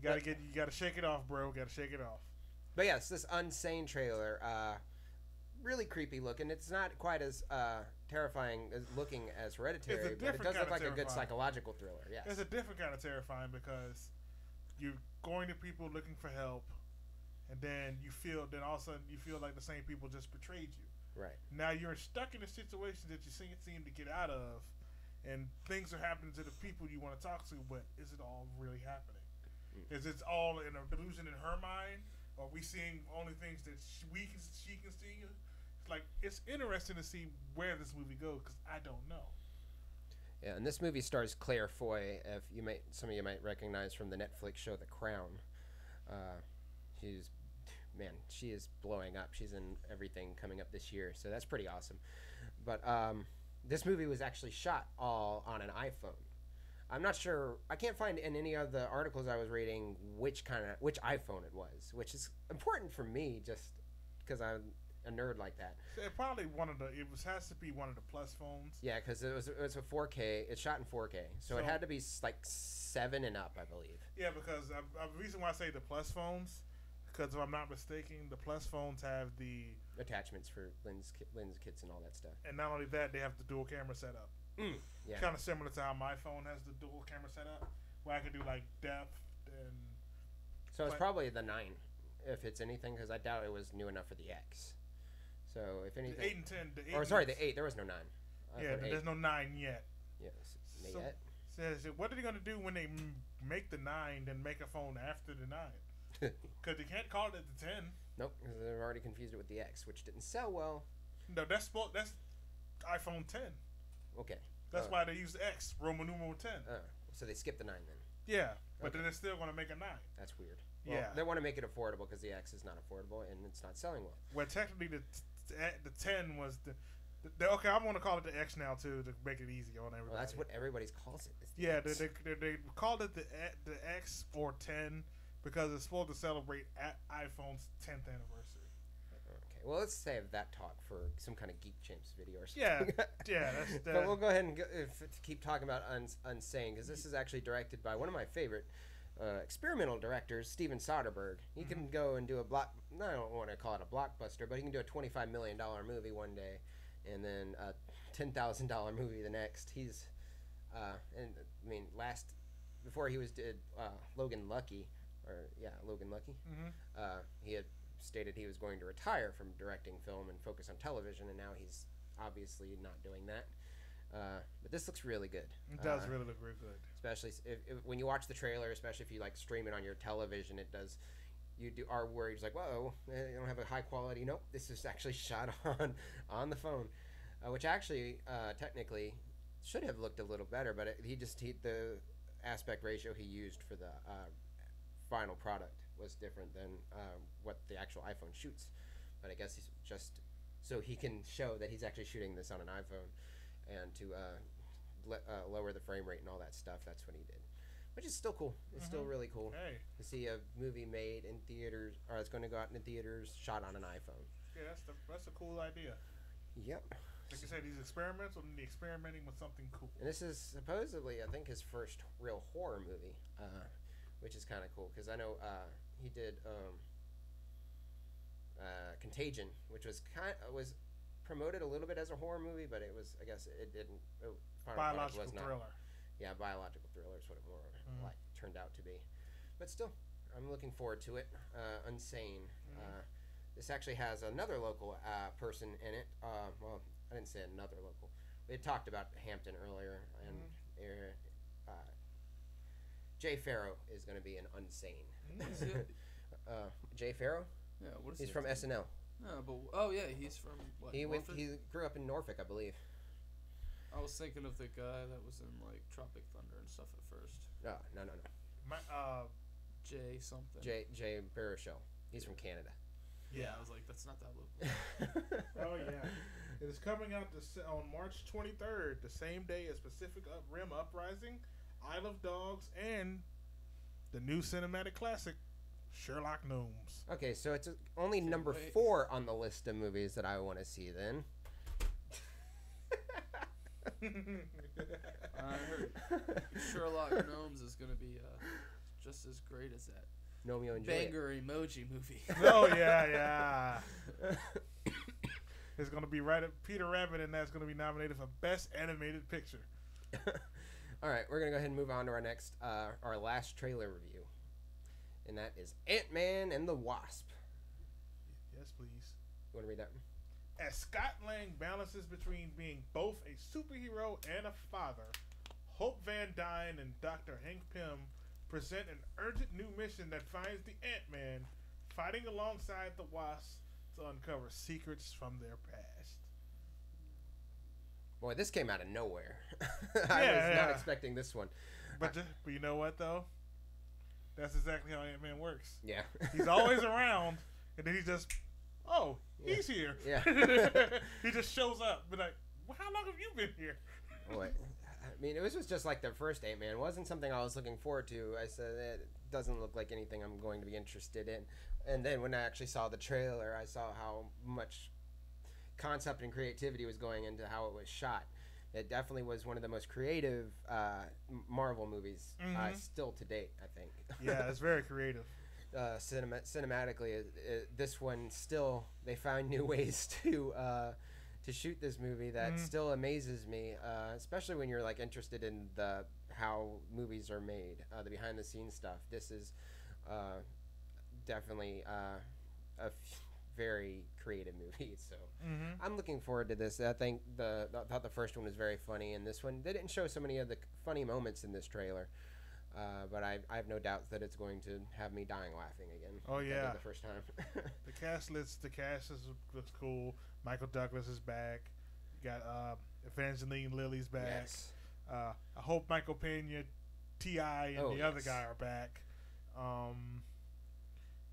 You gotta shake it off, bro. Gotta shake it off. But yes, this Unsane trailer, really creepy looking. It's not quite as terrifying as looking as Hereditary, but it does look like a good psychological thriller. Yes, it's a different kind of terrifying because you're going to people looking for help, and then all of a sudden you feel like the same people just betrayed you. Right. Now you're stuck in a situation that you seem to get out of, and things are happening to the people you want to talk to, but is it all really happening? Is it all in a delusion in her mind? Or are we seeing only things that she can see? It's interesting to see where this movie goes because I don't know. Yeah, and this movie stars Claire Foy. Some of you might recognize from the Netflix show The Crown. She is blowing up. She's in everything coming up this year, so that's pretty awesome. But this movie was actually shot all on an iPhone. I'm not sure. I can't find in any of the articles I was reading which iPhone it was, which is important for me just because I'm a nerd like that. It probably has to be one of the Plus phones. Yeah, because it was a 4K. It's shot in 4K, so it had to be like 7 and up, I believe. Yeah, because the reason why I say the Plus phones, because if I'm not mistaken, the Plus phones have the attachments for lens kits and all that stuff. And not only that, they have the dual camera setup. Yeah. Kind of similar to how my phone has the dual camera setup, where I can do like depth and. So it's probably the 9, if it's anything, because I doubt it was new enough for the X. So if anything, the 8 and 10. The 8. There was no 9. There's no 9 yet. Yes, so, yet. Says, what are they gonna do when they make the 9, then make a phone after the 9? Because they can't call it the 10. Nope, because they've already confused it with the X, which didn't sell well. No, that's iPhone 10. Okay. That's why they use X, Roman numeral 10. So they skipped the 9 then. Yeah, but then they're still going to make a 9. That's weird. Well, Yeah. They want to make it affordable because the X is not affordable and it's not selling well. Well, technically, the 10 was okay, I'm going to call it the X now, too, to make it easy on everybody. Well, that's what everybody calls it. Yeah, they called it the X or 10 because it's supposed to celebrate iPhone's 10th anniversary. Okay, well, let's save that talk for some kind of Geek Chimps video or something. Yeah, that's that. But we'll go ahead and keep talking about Unsane because this is actually directed by one of my favorite experimental directors, Steven Soderbergh. He can go and do I don't want to call it a blockbuster, but he can do a $25 million movie one day and then a $10,000 movie the next. He's, before he did Logan Lucky, he had stated he was going to retire from directing film and focus on television, and now he's obviously not doing that. But this looks really good. It does really look real good. Especially when you watch the trailer, especially if you like stream it on your television, it does. You are worried. It's like, whoa, they don't have a high quality. Nope, this is actually shot on the phone, which actually technically should have looked a little better. But the aspect ratio he used for the final product was different than what the actual iPhone shoots. But I guess he's just so he can show that he's actually shooting this on an iPhone. And to lower the frame rate and all that stuff, that's what he did, which is still cool. It's still really cool to see a movie made in theaters, or it's going to go out in the theaters, shot on an iPhone. Yeah, that's a cool idea. Yep. Like you said, he's experimental and experimenting with something cool. And this is supposedly, I think, his first real horror movie, which is kind of cool because I know he did Contagion, which was promoted a little bit as a horror movie, but it was, I guess, it didn't. Biological thriller. Yeah, biological thriller is what it more turned out to be. But still, I'm looking forward to it. Unsane. This actually has another local person in it. Well, I didn't say another local. We had talked about Hampton earlier, and Jay Farrow is going to be in Unsane. Jay Farrow? Yeah, what is He's from SNL. He's from what? He grew up in Norfolk, I believe. I was thinking of the guy that was in like Tropic Thunder and stuff at first. No. Jay something. Jay Baruchel. He's from Canada. Yeah, I was like, that's not that local. Oh yeah, it is coming out on March 23rd, the same day as Pacific Rim Uprising, Isle of Dogs, and the new cinematic classic, Sherlock Gnomes. Okay, so it's only number 4 on the list of movies that I want to see then. I heard Sherlock Gnomes is going to be just as great as that Romeo and Juliet. banger emoji movie. Oh, yeah. It's going to be right at Peter Rabbit, and that's going to be nominated for Best Animated Picture. All right, we're going to go ahead and move on to our next, our last trailer review. And that is Ant-Man and the Wasp. Yes, please. You want to read that one? As Scott Lang balances between being both a superhero and a father, Hope Van Dyne and Dr. Hank Pym present an urgent new mission that finds the Ant-Man fighting alongside the Wasp to uncover secrets from their past. Boy, this came out of nowhere. I was not expecting this one. But you know what, though? That's exactly how Ant-Man works. Yeah. He's always around, and then he's just, he's here. Yeah. He just shows up. But like, well, how long have you been here? Boy. I mean, it was just like the first Ant-Man. It wasn't something I was looking forward to. I said, it doesn't look like anything I'm going to be interested in. And then when I actually saw the trailer, I saw how much concept and creativity was going into how it was shot. It definitely was one of the most creative Marvel movies still to date, I think. Yeah, it's very creative. Cinematically, this one still, they found new ways to shoot this movie that still amazes me, especially when you're like interested in how movies are made, the behind the scenes stuff. This is definitely a very creative movie, so I'm looking forward to this. I think I thought the first one was very funny, and this one, they didn't show so many of the funny moments in this trailer, but I have no doubts that it's going to have me dying laughing again. Oh yeah, the first time. The cast looks cool. Michael Douglas is back. You got Evangeline Lilly's back. Yes. I hope Michael Pena, T.I., and the other guy are back.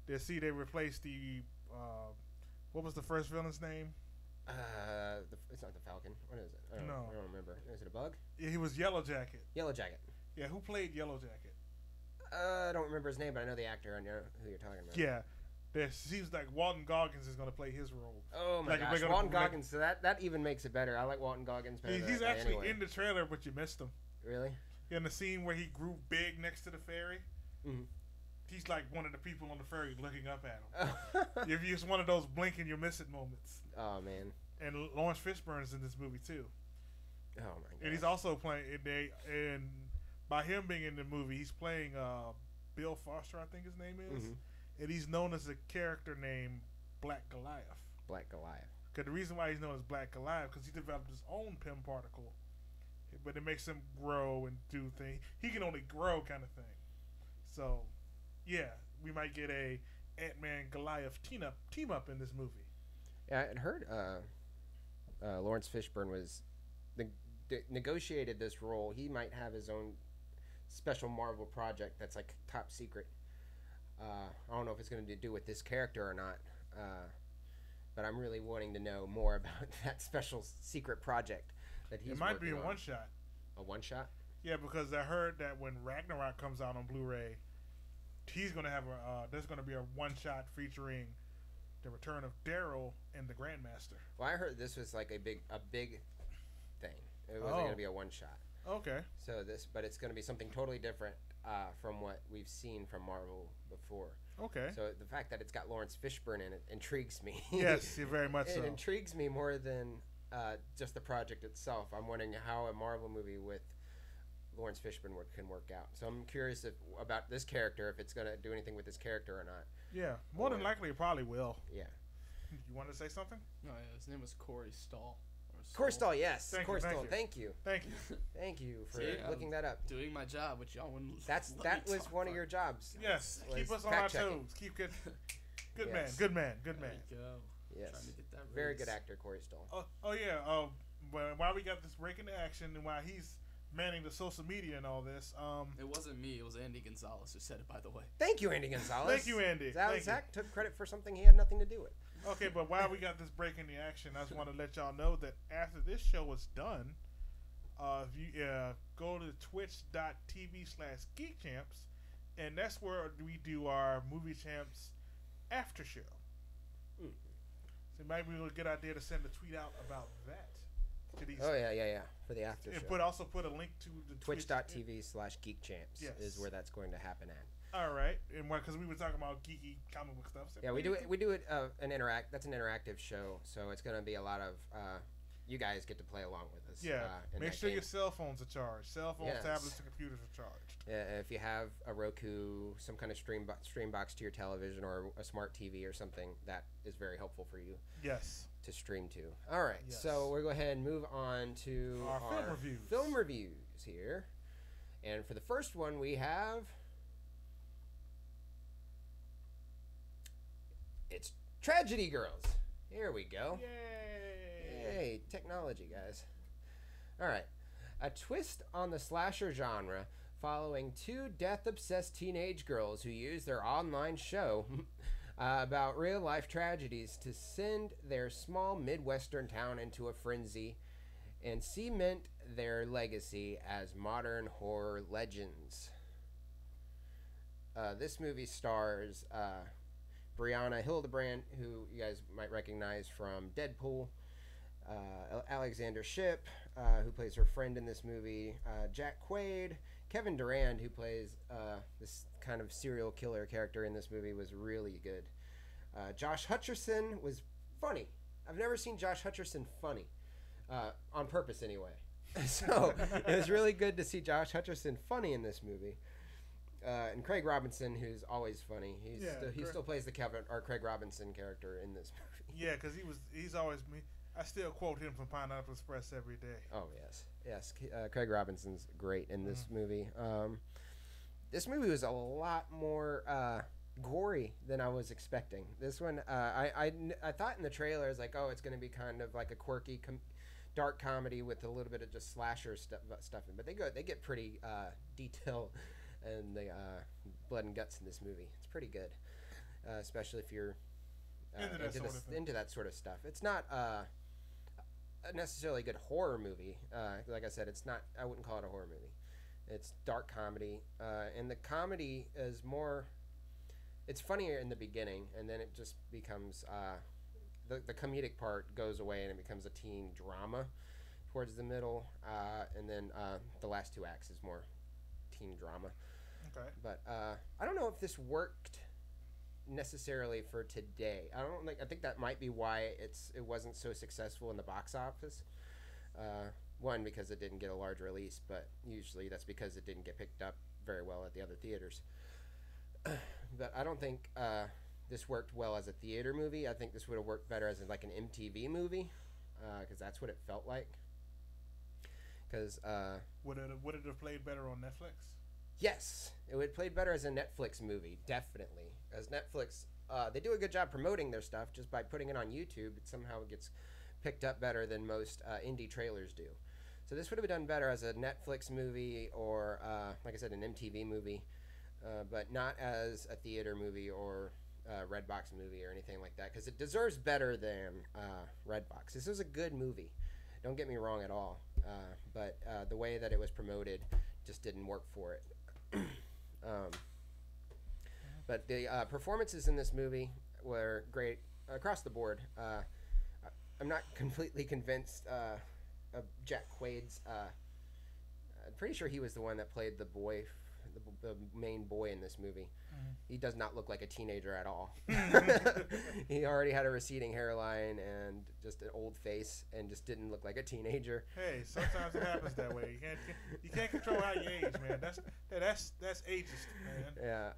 They replaced the what was the first villain's name? It's not the Falcon. What is it? I No. don't remember. Is it a bug? Yeah, he was Yellow Jacket. Yellow Jacket. Yeah, who played Yellow Jacket? I don't remember his name, but I know the actor. I know who you're talking about. Yeah. There seems like Walton Goggins is going to play his role. Oh my gosh, Walton Goggins. So that even makes it better. I like Walton Goggins better. He's actually in the trailer, but you missed him. Really? In the scene where he grew big next to the ferry, he's like one of the people on the ferry looking up at him. If it's one of those blink and you miss it moments. Oh man. And Lawrence Fishburne's in this movie too. Oh my god. And he's also playing. And by him being in the movie, he's playing Bill Foster, I think his name is. And he's known as a character named Black Goliath. Black Goliath. Because the reason why he's known as Black Goliath, because he developed his own PIM particle, but it makes him grow and do things. He can only grow, kind of thing. So, yeah, we might get a Ant-Man Goliath team up in this movie. Yeah, I heard Lawrence Fishburne was negotiated this role. He might have his own special Marvel project that's like top secret. I don't know if it's going to do with this character or not, but I'm really wanting to know more about that special secret project that he's. It might be a on. one shot. A one shot? Yeah, because I heard that when Ragnarok comes out on Blu-ray, he's going to have there's going to be a one shot featuring the return of Daryl and the Grandmaster. Well, I heard this was like a big thing. It wasn't going to be a one shot. Okay. But it's going to be something totally different from what we've seen from Marvel before. Okay. So the fact that it's got Lawrence Fishburne in it intrigues me. Yes, very much so. It intrigues me more than just the project itself. I'm wondering how a Marvel movie with Lawrence Fishburne can work out. So I'm curious about this character, if it's going to do anything with this character or not. Yeah, more than likely it probably will. Yeah. You want to say something? No, yeah, his name was Corey Stahl. Corey Stahl, yes. Corey Stahl, Stahl. Thank you. Thank you. Thank you for See, looking that up. Doing my job, which y'all wouldn't. That was one of your jobs. Yes, keep us on our toes. Keep good. Good man. Good man. Good man. There you go. Yes. Trying to get that Very raise. good actor, Corey Stahl. Oh yeah. While we got this break into action and while he's manning the social media and all this, It wasn't me. It was Andy Gonzalez who said it, by the way. Thank you, Andy Gonzalez. Thank you, Andy. Zach took credit for something he had nothing to do with. Okay, but while we got this break in the action, I just want to let y'all know that after this show is done, if you go to twitch.tv/geekchamps, and that's where we do our Movie Champs after show. So maybe we'll get out there to send a tweet out about that. To these yeah. For the after show. But also put a link to the Twitch.tv/geekchamps is where that's going to happen at. All right, and because we were talking about geeky comic book stuff. So yeah, we do it. That's an interactive show, so it's going to be a lot of. You guys get to play along with us. Yeah, make sure game. your cell phones are charged. Cell phones, Yes. tablets, and computers are charged. Yeah, if you have a Roku, some kind of stream box to your television, or a smart TV or something, that is very helpful for you. Yes. To stream to. All right, Yes. so we'll go ahead and move on to our film reviews. Film reviews here, and for the first one we have. It's Tragedy Girls. Here we go. Yay, technology, guys. All right. A twist on the slasher genre following two death-obsessed teenage girls who use their online show about real-life tragedies to send their small Midwestern town into a frenzy and cement their legacy as modern horror legends. This movie stars Brianna Hildebrand, who you guys might recognize from Deadpool, Alexander Shipp, who plays her friend in this movie, Jack Quaid, Kevin Durand, who plays this kind of serial killer character in this movie, was really good. Josh Hutcherson was funny. I've never seen Josh Hutcherson funny, on purpose anyway. So it was really good to see Josh Hutcherson funny in this movie. And Craig Robinson, who's always funny, he still plays the Craig Robinson character in this movie. Yeah, because he's always me. I still quote him from Pineapple Express every day. Oh yes. Craig Robinson's great in this movie. This movie was a lot more gory than I was expecting. This one, I thought in the trailer, I was like, oh, it's going to be kind of like a quirky dark comedy with a little bit of just slasher stuff in. But they get pretty detailed and the blood and guts in this movie. It's pretty good, especially if you're into that sort of stuff. It's not necessarily a good horror movie. Like I said, it's not. I wouldn't call it a horror movie. It's dark comedy, and the comedy is more. It's funnier in the beginning, and then it just becomes the comedic part goes away, and it becomes a teen drama towards the middle, and then the last 2 acts is more teen drama. Okay. But I don't know if this worked necessarily for today. I think that might be why it wasn't so successful in the box office. One, because it didn't get a large release, but usually that's because it didn't get picked up very well at the other theaters. But I don't think this worked well as a theater movie. I think this would have worked better as like an MTV movie, because that's what it felt like. Because would it have played better on Netflix? Yes, it would play better as a Netflix movie, definitely. As Netflix, they do a good job promoting their stuff just by putting it on YouTube. It somehow gets picked up better than most indie trailers do. So this would have been done better as a Netflix movie or, like I said, an MTV movie, but not as a theater movie or Redbox movie or anything like that, because it deserves better than Redbox. This was a good movie. Don't get me wrong at all, but the way that it was promoted just didn't work for it. But the performances in this movie were great across the board. I'm not completely convinced of Jack Quaid's. I'm pretty sure he was the one that played the boy, the main boy in this movie. Mm-hmm. He does not look like a teenager at all. He already had a receding hairline and just an old face, and just didn't look like a teenager. Hey, sometimes it happens that way. You can't control how you age, man. That's ageist, man. Yeah.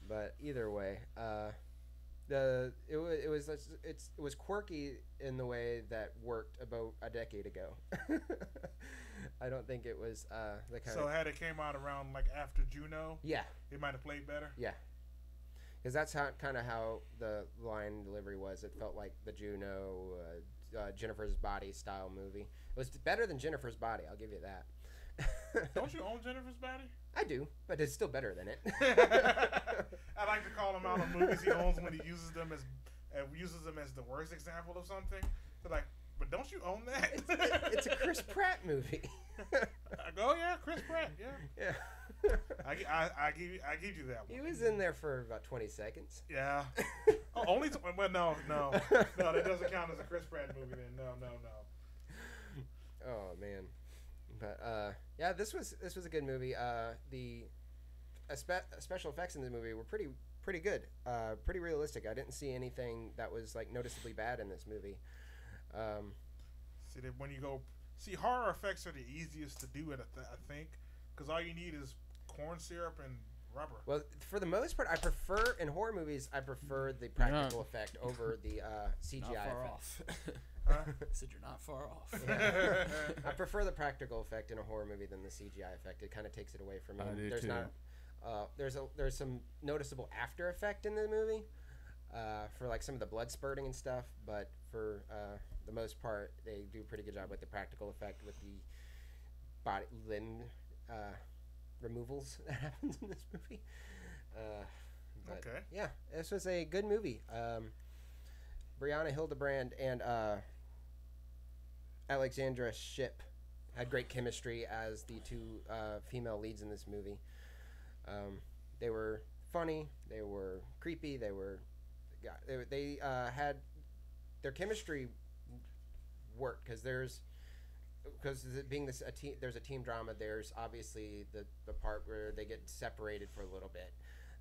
But either way, it was quirky in the way that worked about a decade ago. I don't think it was the kind. So had it came out around like after Juno, yeah, it might have played better. Yeah, because that's how the line delivery was. It felt like the Juno, Jennifer's Body style movie. It was better than Jennifer's Body. I'll give you that. Don't you own Jennifer's Body? I do, but it's still better than it. I like to call him out on movies he owns when he uses them as the worst example of something. So like, but don't you own that? It's a Chris Pratt movie. I go, yeah, Chris Pratt, yeah. Yeah. I give you that one. He was in there for about 20 seconds. Yeah. Oh, well, no, that doesn't count as a Chris Pratt movie. Then no. Oh man. But yeah, this was a good movie. The special effects in the movie were pretty good, pretty realistic. I didn't see anything that was like noticeably bad in this movie. See that when you go see horror effects are the easiest to do it, I think, because all you need is corn syrup and rubber. Well, for the most part, I prefer in horror movies. I prefer the practical effect over the CGI not far effect. off. Huh? Said you're not far off. Yeah. I prefer the practical effect in a horror movie than the CGI effect. It kind of takes it away from me. I do There's too. not. There's some noticeable after effect in the movie, for like some of the blood spurting and stuff. But for the most part, they do a pretty good job with the practical effect with the body limb removals that happens in this movie. But Okay. yeah, this was a good movie. Brianna Hildebrand and Alexandra Shipp had great chemistry as the two female leads in this movie. They were funny. They were creepy. They had their chemistry worked because there's a team drama. There's obviously the part where they get separated for a little bit.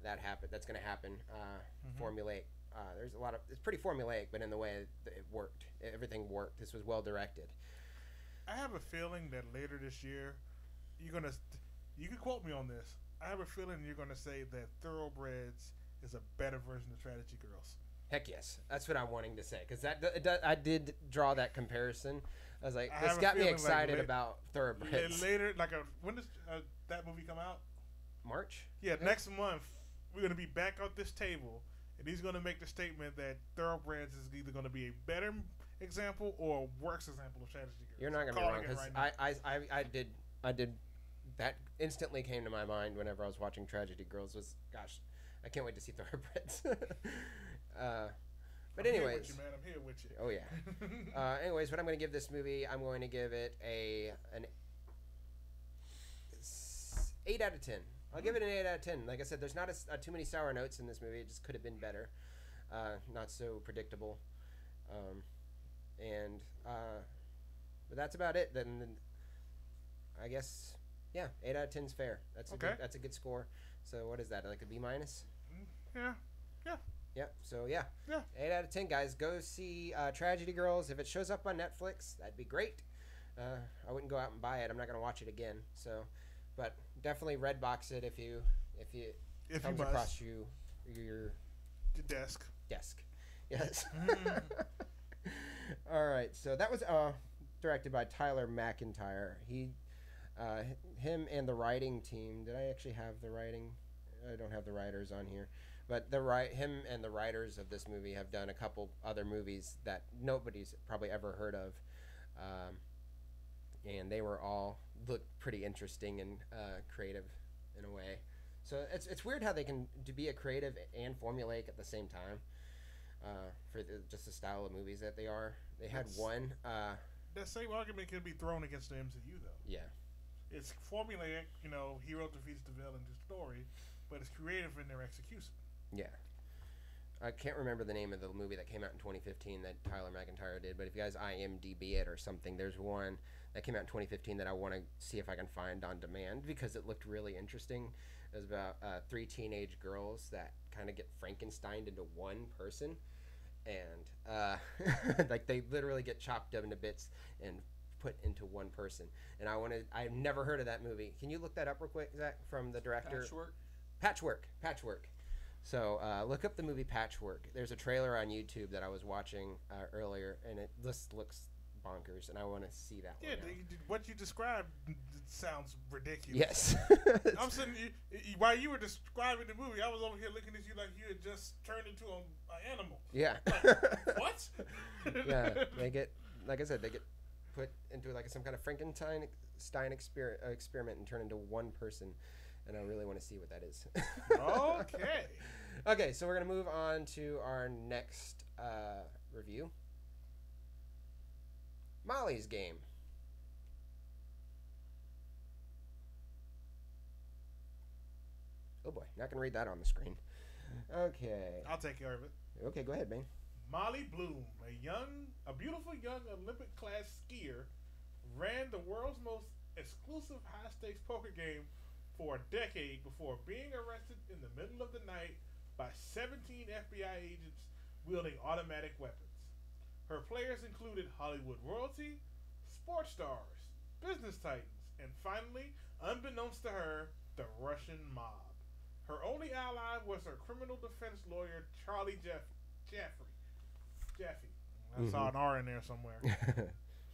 That's going to happen. Formulaic. There's a lot of it's pretty formulaic, but in the way that it worked, everything worked. This was well directed. I have a feeling that later this year, you can quote me on this. I have a feeling you're gonna say that Thoroughbreds is a better version of Strategy Girls. Heck yes, that's what I'm wanting to say because I did draw that comparison. I was like, this got me excited about Thoroughbreds. Later, when does that movie come out? March. Yeah, next month we're gonna be back at this table, and he's gonna make the statement that Thoroughbreds is either gonna be a better example or a worse example of Tragedy Girls? You're not gonna be wrong because I did that instantly came to my mind whenever I was watching Tragedy Girls. Was gosh, I can't wait to see Thoroughbreds. But anyways, here with you, man. I'm here with you. Oh yeah. Anyways, what I'm going to give this movie, I'm going to give it an 8 out of 10. I'll give it an 8 out of 10. Like I said, there's not too many sour notes in this movie. It just could have been better. Not so predictable. But that's about it. Then I guess, yeah, 8 out of 10 is fair. That's a good score. So what is that? Like a B minus? Yeah. Yep. So yeah. 8 out of 10, guys. Go see Tragedy Girls. If it shows up on Netflix, that'd be great. I wouldn't go out and buy it. I'm not gonna watch it again. So, but definitely Redbox it if it comes across your desk. Yes. All right. So that was directed by Tyler McIntyre. Him and the writing team. Did I actually have the writing? I don't have the writers on here. But him and the writers of this movie have done a couple other movies that nobody's probably ever heard of, and they were all looked pretty interesting and creative in a way. So it's weird how they can be a creative and formulaic at the same time for just the style of movies that they are. They had one. That same argument can be thrown against the MCU though. Yeah, it's formulaic. Hero defeats the villain, the story, but it's creative in their execution. Yeah. I can't remember the name of the movie that came out in 2015 that Tyler McIntyre did, but if you guys IMDb it or something, there's one that came out in 2015 that I want to see if I can find on demand because it looked really interesting. It was about 3 teenage girls that kind of get Frankensteined into one person, and like they literally get chopped up into bits and put into one person. And I've never heard of that movie. Can you look that up real quick, Zach, from the director? Patchwork. So look up the movie Patchwork. There's a trailer on YouTube that I was watching earlier, and it just looks bonkers, and I want to see that one. Yeah, what you described sounds ridiculous. Yes. I'm sitting while you were describing the movie, I was over here looking at you like you had just turned into an animal. Yeah. Like, what? Yeah, they get, like I said, they get put into like some kind of Frankenstein experiment and turn into one person. And I really want to see what that is. Okay. Okay, so we're going to move on to our next review. Molly's Game. Oh boy, not going to read that on the screen. Okay. I'll take care of it. Okay, go ahead, Bane. Molly Bloom, a beautiful young Olympic class skier, ran the world's most exclusive high-stakes poker game for a decade before being arrested in the middle of the night by 17 FBI agents wielding automatic weapons. Her players included Hollywood royalty, sports stars, business titans, and finally, unbeknownst to her, the Russian mob. Her only ally was her criminal defense lawyer, Charlie Jeffy. I saw an R in there somewhere.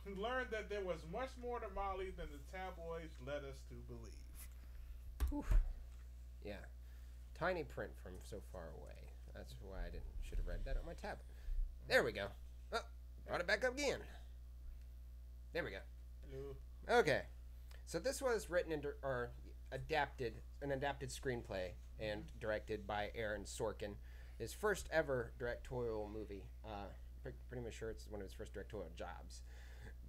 Who learned that there was much more to Molly than the tabloids led us to believe. Oof. Yeah, tiny print from so far away. That's why I should have read that on my tablet. There we go. Oh, brought it back up again. There we go. Hello. Okay, so this was written an adapted screenplay and directed by Aaron Sorkin. His first ever directorial movie. Pretty much sure it's one of his first directorial jobs.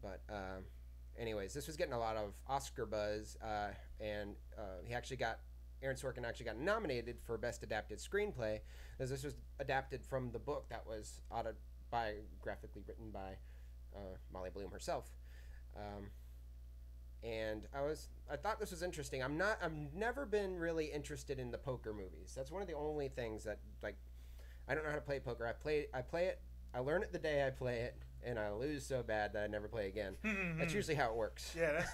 But anyways, this was getting a lot of Oscar buzz, and Aaron Sorkin actually got nominated for Best Adapted Screenplay, as this was adapted from the book that was autobiographically written by Molly Bloom herself. And I thought this was interesting. I've never been really interested in the poker movies. That's one of the only things that, like, I don't know how to play poker. I play it. I learn it the day I play it, and I lose so bad that I never play again. That's usually how it works. Yeah,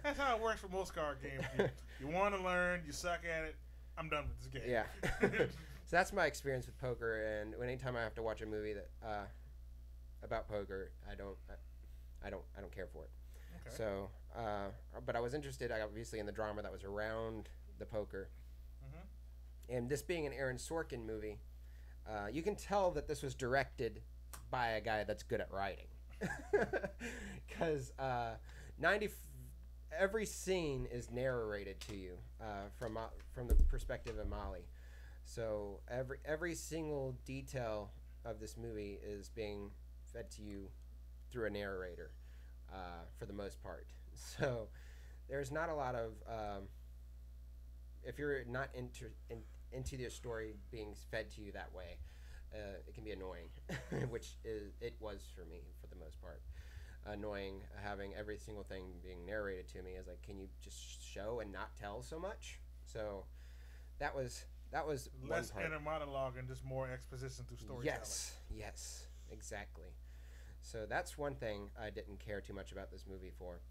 that's how it works for most card games. You want to learn, you suck at it. I'm done with this game. Yeah. So that's my experience with poker, and anytime I have to watch a movie that about poker, I don't care for it. Okay. So, but I was interested, obviously, in the drama that was around the poker, and this being an Aaron Sorkin movie, you can tell that this was directed by a guy that's good at writing. because 90 every scene is narrated to you from the perspective of Molly. So every single detail of this movie is being fed to you through a narrator, for the most part. So there's not a lot of if you're not into the story being fed to you that way, it can be annoying, which it was for me for the most part. Annoying having every single thing being narrated to me is like, can you just show and not tell so much? So that was less one part. inner monologue and just more exposition through storytelling. Yes, exactly. So that's one thing I didn't care too much about this movie for.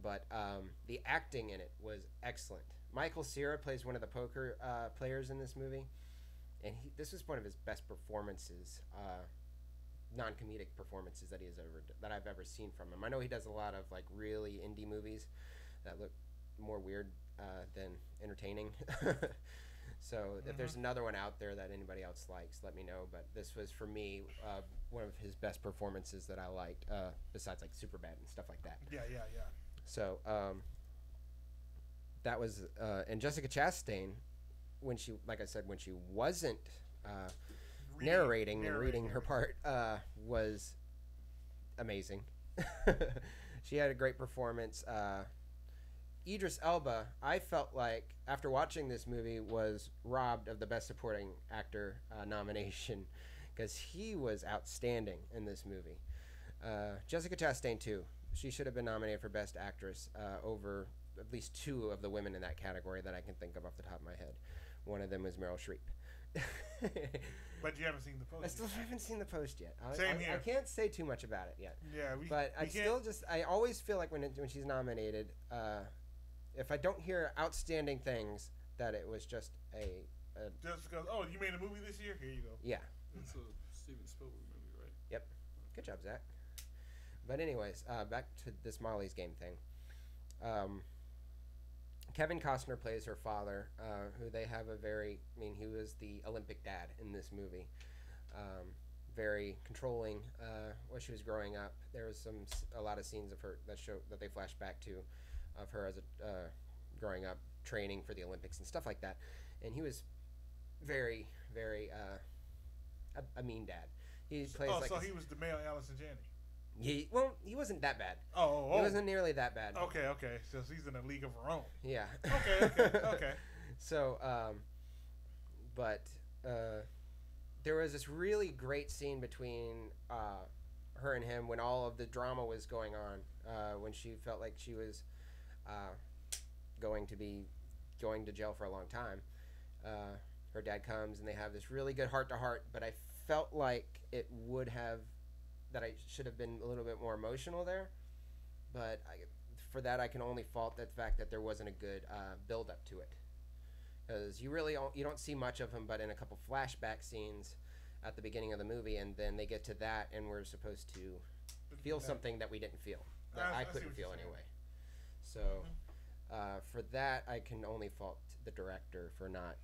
But the acting in it was excellent. Michael Cera plays one of the poker players in this movie, and this was one of his best performances, non-comedic performances that I've ever seen from him. I know he does a lot of like really indie movies that look more weird than entertaining. So if there's another one out there that anybody else likes, let me know. But this was, for me, one of his best performances that I liked, besides like Superbad and stuff like that. Yeah. So that was, and Jessica Chastain, when she, like I said, when she wasn't narrating and reading her part, was amazing. She had a great performance. Idris Elba, I felt like, after watching this movie, was robbed of the Best Supporting Actor nomination, because he was outstanding in this movie. Jessica Chastain, too. She should have been nominated for Best Actress over at least two of the women in that category that I can think of off the top of my head. One of them was Meryl Streep. But you haven't seen the post. I still haven't seen the post yet. Same here. I can't say too much about it yet. Yeah, I always feel like when she's nominated, if I don't hear outstanding things, that it was just just because, oh, you made a movie this year? Here you go. Yeah. It's a Steven Spielberg movie, right? Yep. Good job, Zach. But anyways, back to this Molly's Game thing. Kevin Costner plays her father, who they have he was the Olympic dad in this movie. Very controlling when she was growing up. There was a lot of scenes of her that they flash back to, of her as growing up, training for the Olympics and stuff like that. And he was very, very a mean dad. He plays he was the male Allison Janney. He wasn't that bad. Oh. He wasn't nearly that bad. Okay. So she's in a league of her own. Yeah. Okay. So, but there was this really great scene between her and him when all of the drama was going on, when she felt like she was going to jail for a long time. Her dad comes and they have this really good heart-to-heart, but I felt like that I should have been a little bit more emotional there, but for that I can only fault the fact that there wasn't a good build up to it, because you don't see much of him but in a couple flashback scenes at the beginning of the movie, and then they get to that and we're supposed to feel something that we didn't feel, that I couldn't feel anyway. So for that I can only fault the director for not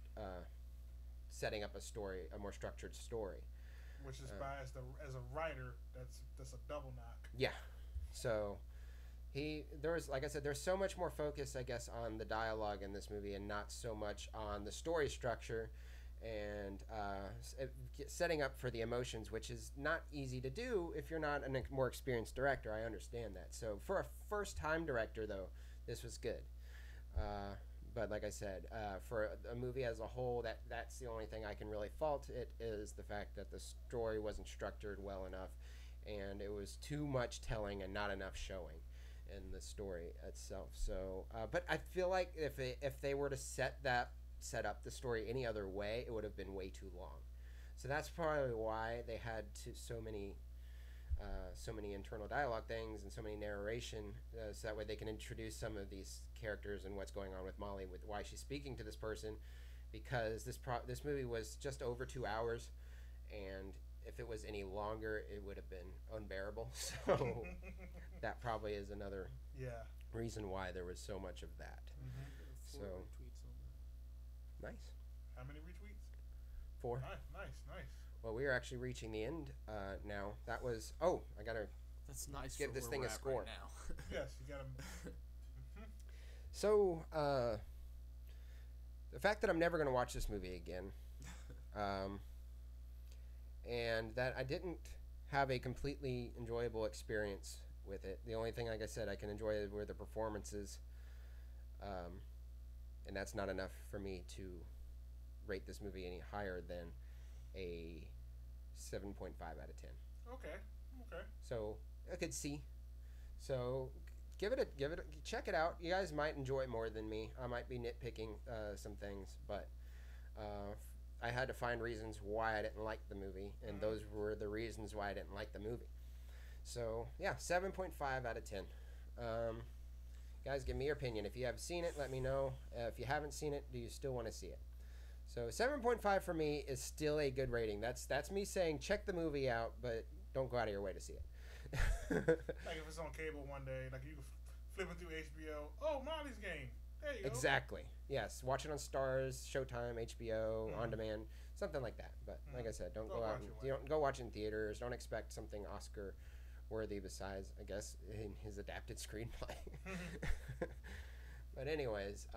setting up a more structured story. Which is as a writer, that's a double knock. Yeah. So like I said, there's so much more focus, I guess, on the dialogue in this movie and not so much on the story structure and setting up for the emotions, which is not easy to do if you're not a more experienced director. I understand that. So for a first-time director, though, this was good. But like I said, for a movie as a whole, that's the only thing I can really fault it, is the fact that the story wasn't structured well enough, and it was too much telling and not enough showing in the story itself. So, but I feel like if they were to set up the story any other way, it would have been way too long. So that's probably why they had so many internal dialogue things and so many narration, so that way they can introduce some of these characters and what's going on with Molly, with why she's speaking to this person, because this movie was just over 2 hours, and if it was any longer it would have been unbearable. So that probably is another reason why there was so much of that. So retweets on that. Nice. How many retweets? 4. Nice. Well, we are actually reaching the end now. That was I gotta That's nice. give for this where thing we're a at score. right now. Yes, you got to. So, the fact that I'm never going to watch this movie again, and that I didn't have a completely enjoyable experience with it. The only thing, like I said, I can enjoy were the performances, and that's not enough for me to rate this movie any higher than a 7.5 out of 10. Okay. So I could see. So give it check it out. You guys might enjoy it more than me. I might be nitpicking some things, but I had to find reasons why I didn't like the movie, and those were the reasons why I didn't like the movie. So yeah, 7.5 out of 10. Guys, give me your opinion. If you have seen it, let me know. If you haven't seen it, do you still want to see it? So 7.5 for me is still a good rating. That's me saying check the movie out, but don't go out of your way to see it. Like if it's on cable one day, like you flipping through HBO. Oh, Molly's Game. There you go. Exactly. Yes. Watch it on Stars, Showtime, HBO, On Demand, something like that. But like I said, don't go out. Don't go watch in theaters. Don't expect something Oscar worthy besides, I guess, in his adapted screenplay. But anyways,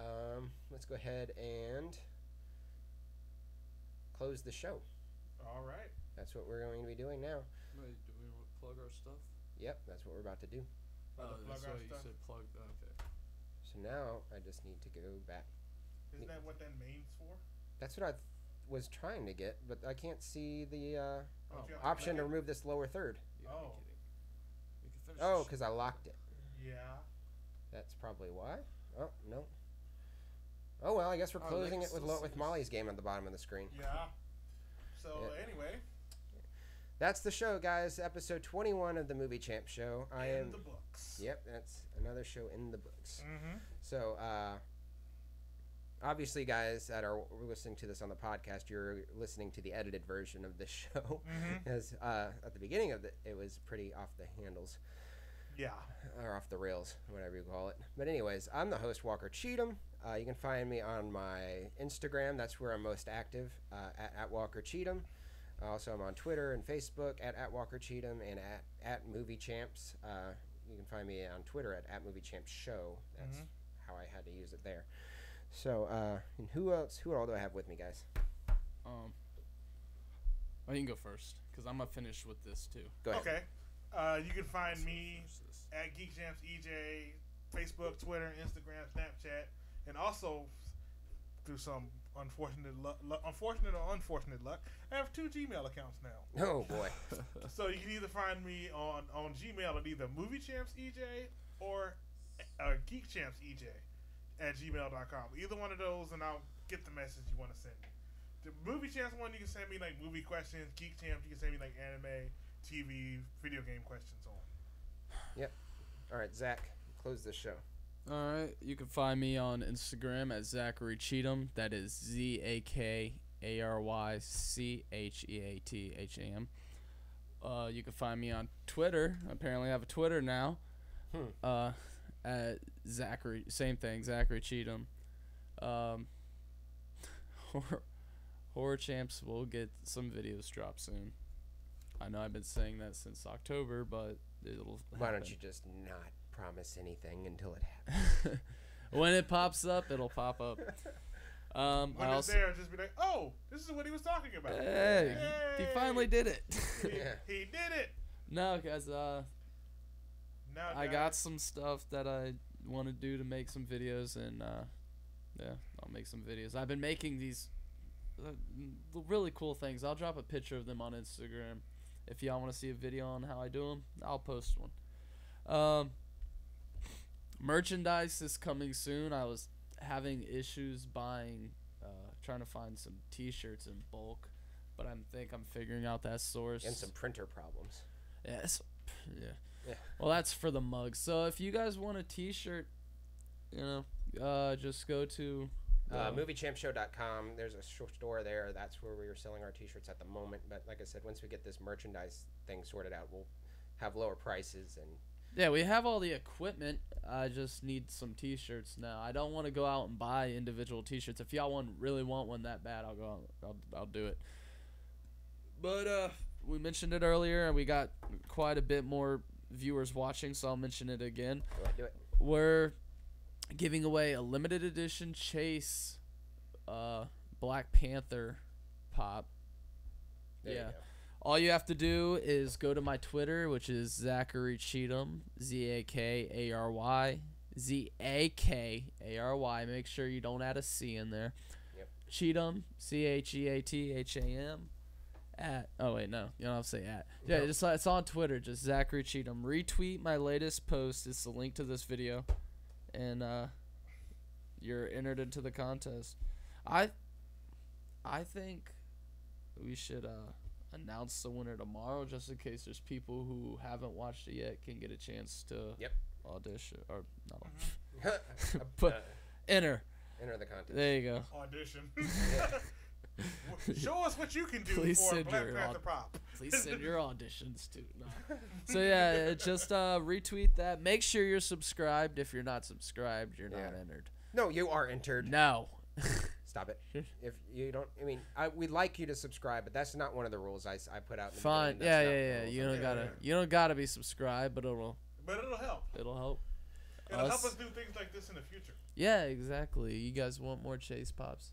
let's go ahead and close the show. All right. That's what we're going to be doing now. Wait, do we want to plug our stuff? Yep, that's what we're about to do. Plug that's our why you stuff. said plug. Okay. So now I just need to go back. Isn't that what that means for? That's what I was trying to get, but I can't see the Don't you have option to click it? remove this lower third. You gotta be Oh. kidding. We can finish. Oh, this because I locked it. Yeah. That's probably why. Oh, no. Oh, well, I guess we're Oh, closing they it can with still with see Molly's Game at the bottom of the screen. Yeah. So Yeah. anyway, That's the show, guys. Episode 21 of the Movie Champ Show. I in am. the books. Yep, that's another show in the books. Mm-hmm. So, obviously, guys that are listening to this on the podcast, you're listening to the edited version of this show. Mm-hmm. As at the beginning of it was pretty off the handles. Yeah. Or off the rails, whatever you call it. But anyways, I'm the host, Walker Cheatham. You can find me on my Instagram. That's where I'm most active, at Walker Cheatham. Also, I'm on Twitter and Facebook at Walker Cheatham and at Movie Champs. You can find me on Twitter at Movie Champs Show. That's how I had to use it there. So, and who all do I have with me, guys? Well, you can go first because I'm gonna finish with this too. Go ahead. Okay. You can find So me finish this. at Geek Jams EJ, Facebook, Twitter, Instagram, Snapchat, and also through some unfortunate luck, I have 2 Gmail accounts now. Oh boy. So you can either find me on Gmail at either Movie Champs EJ or Geek Champs EJ at gmail.com. Either one of those, and I'll get the message you want to send me. The Movie Champs one, you can send me like movie questions. Geek Champs, you can send me like anime, TV, video game questions on. Yep. All right, Zach, close this show. All right, you can find me on Instagram at Zachary Cheatham. That is ZAKARYCHEATHAM. You can find me on Twitter. Apparently, I have a Twitter now. At Zachary, same thing, Zachary Cheatham. Horror Champs will get some videos dropped soon. I know I've been saying that since October, but it'll. Why happen. don't you just not promise anything until it happens? When it pops up, it'll pop up. When it's there, just be like, oh, this is what he was talking about. Hey, he finally did it. He did it. No, guys, Now, I got some stuff that I want to do to make some videos, and yeah, I'll make some videos. I've been making these really cool things. I'll drop a picture of them on Instagram. If y'all want to see a video on how I do them, I'll post one. Merchandise is coming soon. I was having issues buying, trying to find some T-shirts in bulk, but I think I'm figuring out that source. And some printer problems. Yes. Yeah. Yeah. Well, that's for the mugs. So if you guys want a T-shirt, just go to MovieChampShow.com. There's a store there. That's where we are selling our T-shirts at the moment. But like I said, once we get this merchandise thing sorted out, we'll have lower prices. And yeah, we have all the equipment. I just need some T-shirts now. I don't want to go out and buy individual T-shirts. If y'all really want one that bad, I'll go out. I'll do it. But we mentioned it earlier, and we got quite a bit more viewers watching, so I'll mention it again. Go ahead, do it. We're giving away a limited edition Chase Black Panther pop. There you Yeah. go. All you have to do is go to my Twitter, which is Zachary Cheatham, ZAKARY, ZAKARY. Make sure you don't add a C in there. Yep. Cheatham, CHEATHAM. Oh wait, no, you don't have to say at. Yeah, No. it's on Twitter, just Zachary Cheatham. Retweet my latest post. It's the link to this video, and you're entered into the contest. I think we should announce the winner tomorrow, just in case there's people who haven't watched it yet can get a chance to audition or not, but enter the contest. There you go. Audition. Yeah. Show us what you can do Please for a send Black your Panther pop. Please send your auditions too. No. So yeah, just retweet that. Make sure you're subscribed. If you're not subscribed, you're not entered. No, you are entered. No. Stop it. If you don't, I mean, we'd like you to subscribe, but that's not one of the rules I put out. In the Fine. beginning. That's Yeah. not the You rules. don't gotta be subscribed, but it'll help. It'll help. It'll help us do things like this in the future. Yeah, exactly. You guys want more Chase Pops?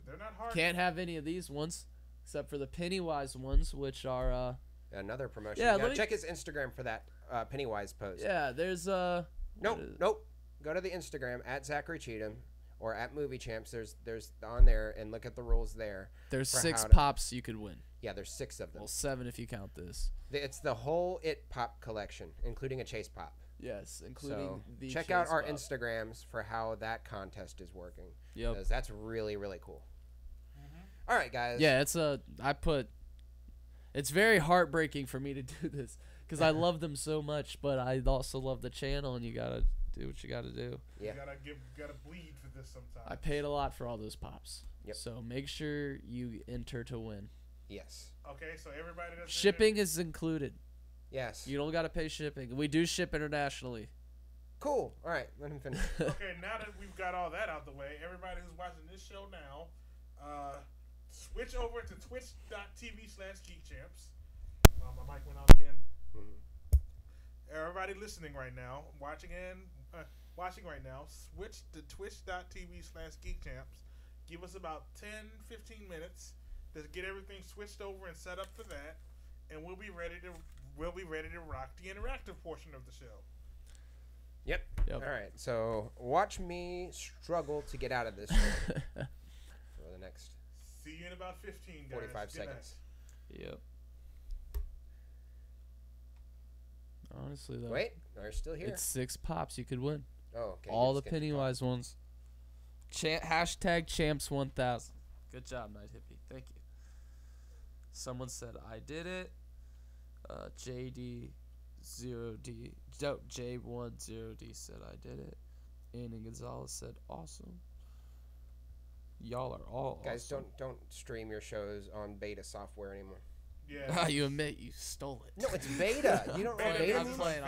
They're not hard. Can't have any of these ones, except for the Pennywise ones, which are Another promotion. Yeah, check his Instagram for that Pennywise post. Yeah, there's Nope. Go to the Instagram at Zachary Cheatham or at Movie Champs. There's on there, and look at the rules there. There's for 6 how to- pops you could win. Yeah, there's 6 of them. Well, 7 if you count this. It's the whole It Pop collection, including a Chase Pop. Yes, including So the check Chase out our Pop. Instagrams for how that contest is working. Yep. Because that's really, really cool. All right, guys. Yeah, it's very heartbreaking for me to do this because I love them so much, but I also love the channel, and you gotta do what you gotta do. Yeah. You gotta bleed for this sometimes. I paid a lot for all those pops. Yep. So make sure you enter to win. Yes. Okay, so everybody that's Shipping is included. Yes. You don't gotta pay shipping. We do ship internationally. Cool. All right, let him finish. Okay, now that we've got all that out the way, everybody who's watching this show now, switch over to twitch.tv/geekchamps. My mic went out again. Everybody listening right now, watching right now, switch to twitch.tv/geekchamps. Give us about 10-15 minutes to get everything switched over and set up for that, and we'll be ready to rock the interactive portion of the show. Yep. All right. So watch me struggle to get out of this for the next. See you in about 15, guys. 45 Good seconds. night. Yep. Honestly, though. Wait, they're still here. It's 6 pops you could win. Oh, okay. All the Pennywise ones. Hashtag champs1000. Good job, Night Hippie. Thank you. Someone said I did it. JD0D. J10D said I did it. Andy Gonzalez said awesome. Y'all are all guys. awesome. Don't stream your shows on beta software anymore. Yeah. You admit you stole it. No, it's beta. You don't know what beta I'm means? playing.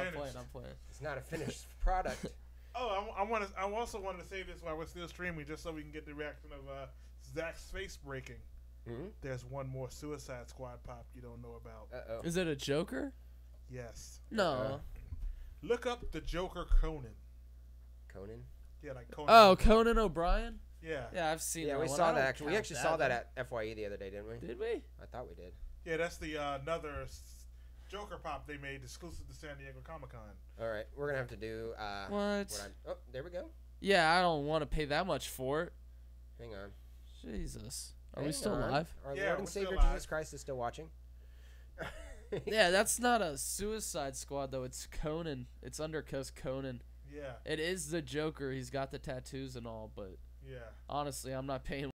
It's not a finished product. Oh, I also wanted to say this while we're still streaming, just so we can get the reaction of Zach's face breaking. Mm-hmm. There's one more Suicide Squad pop you don't know about. Uh-oh. Is it a Joker? Yes. No. Look up the Joker Conan. Conan? Yeah, like Conan. Oh, Conan O'Brien? Yeah. Yeah, I've seen that. Yeah, we one. saw I that don't actually. We count actually that saw that one. at FYE the other day, didn't we? Did we? I thought we did. Yeah, that's the another Joker pop they made exclusive to San Diego Comic-Con. All right, we're gonna have to do. What? Oh, there we go. Yeah, I don't want to pay that much for it. Hang on. Jesus. Are we Hang still on. live? Our Yeah, Lord and we're still Savior live. Jesus Christ is still watching. Yeah, that's not a Suicide Squad though. It's Conan. It's under Conan. Yeah. It is the Joker. He's got the tattoos and all, but Yeah. honestly, I'm not paying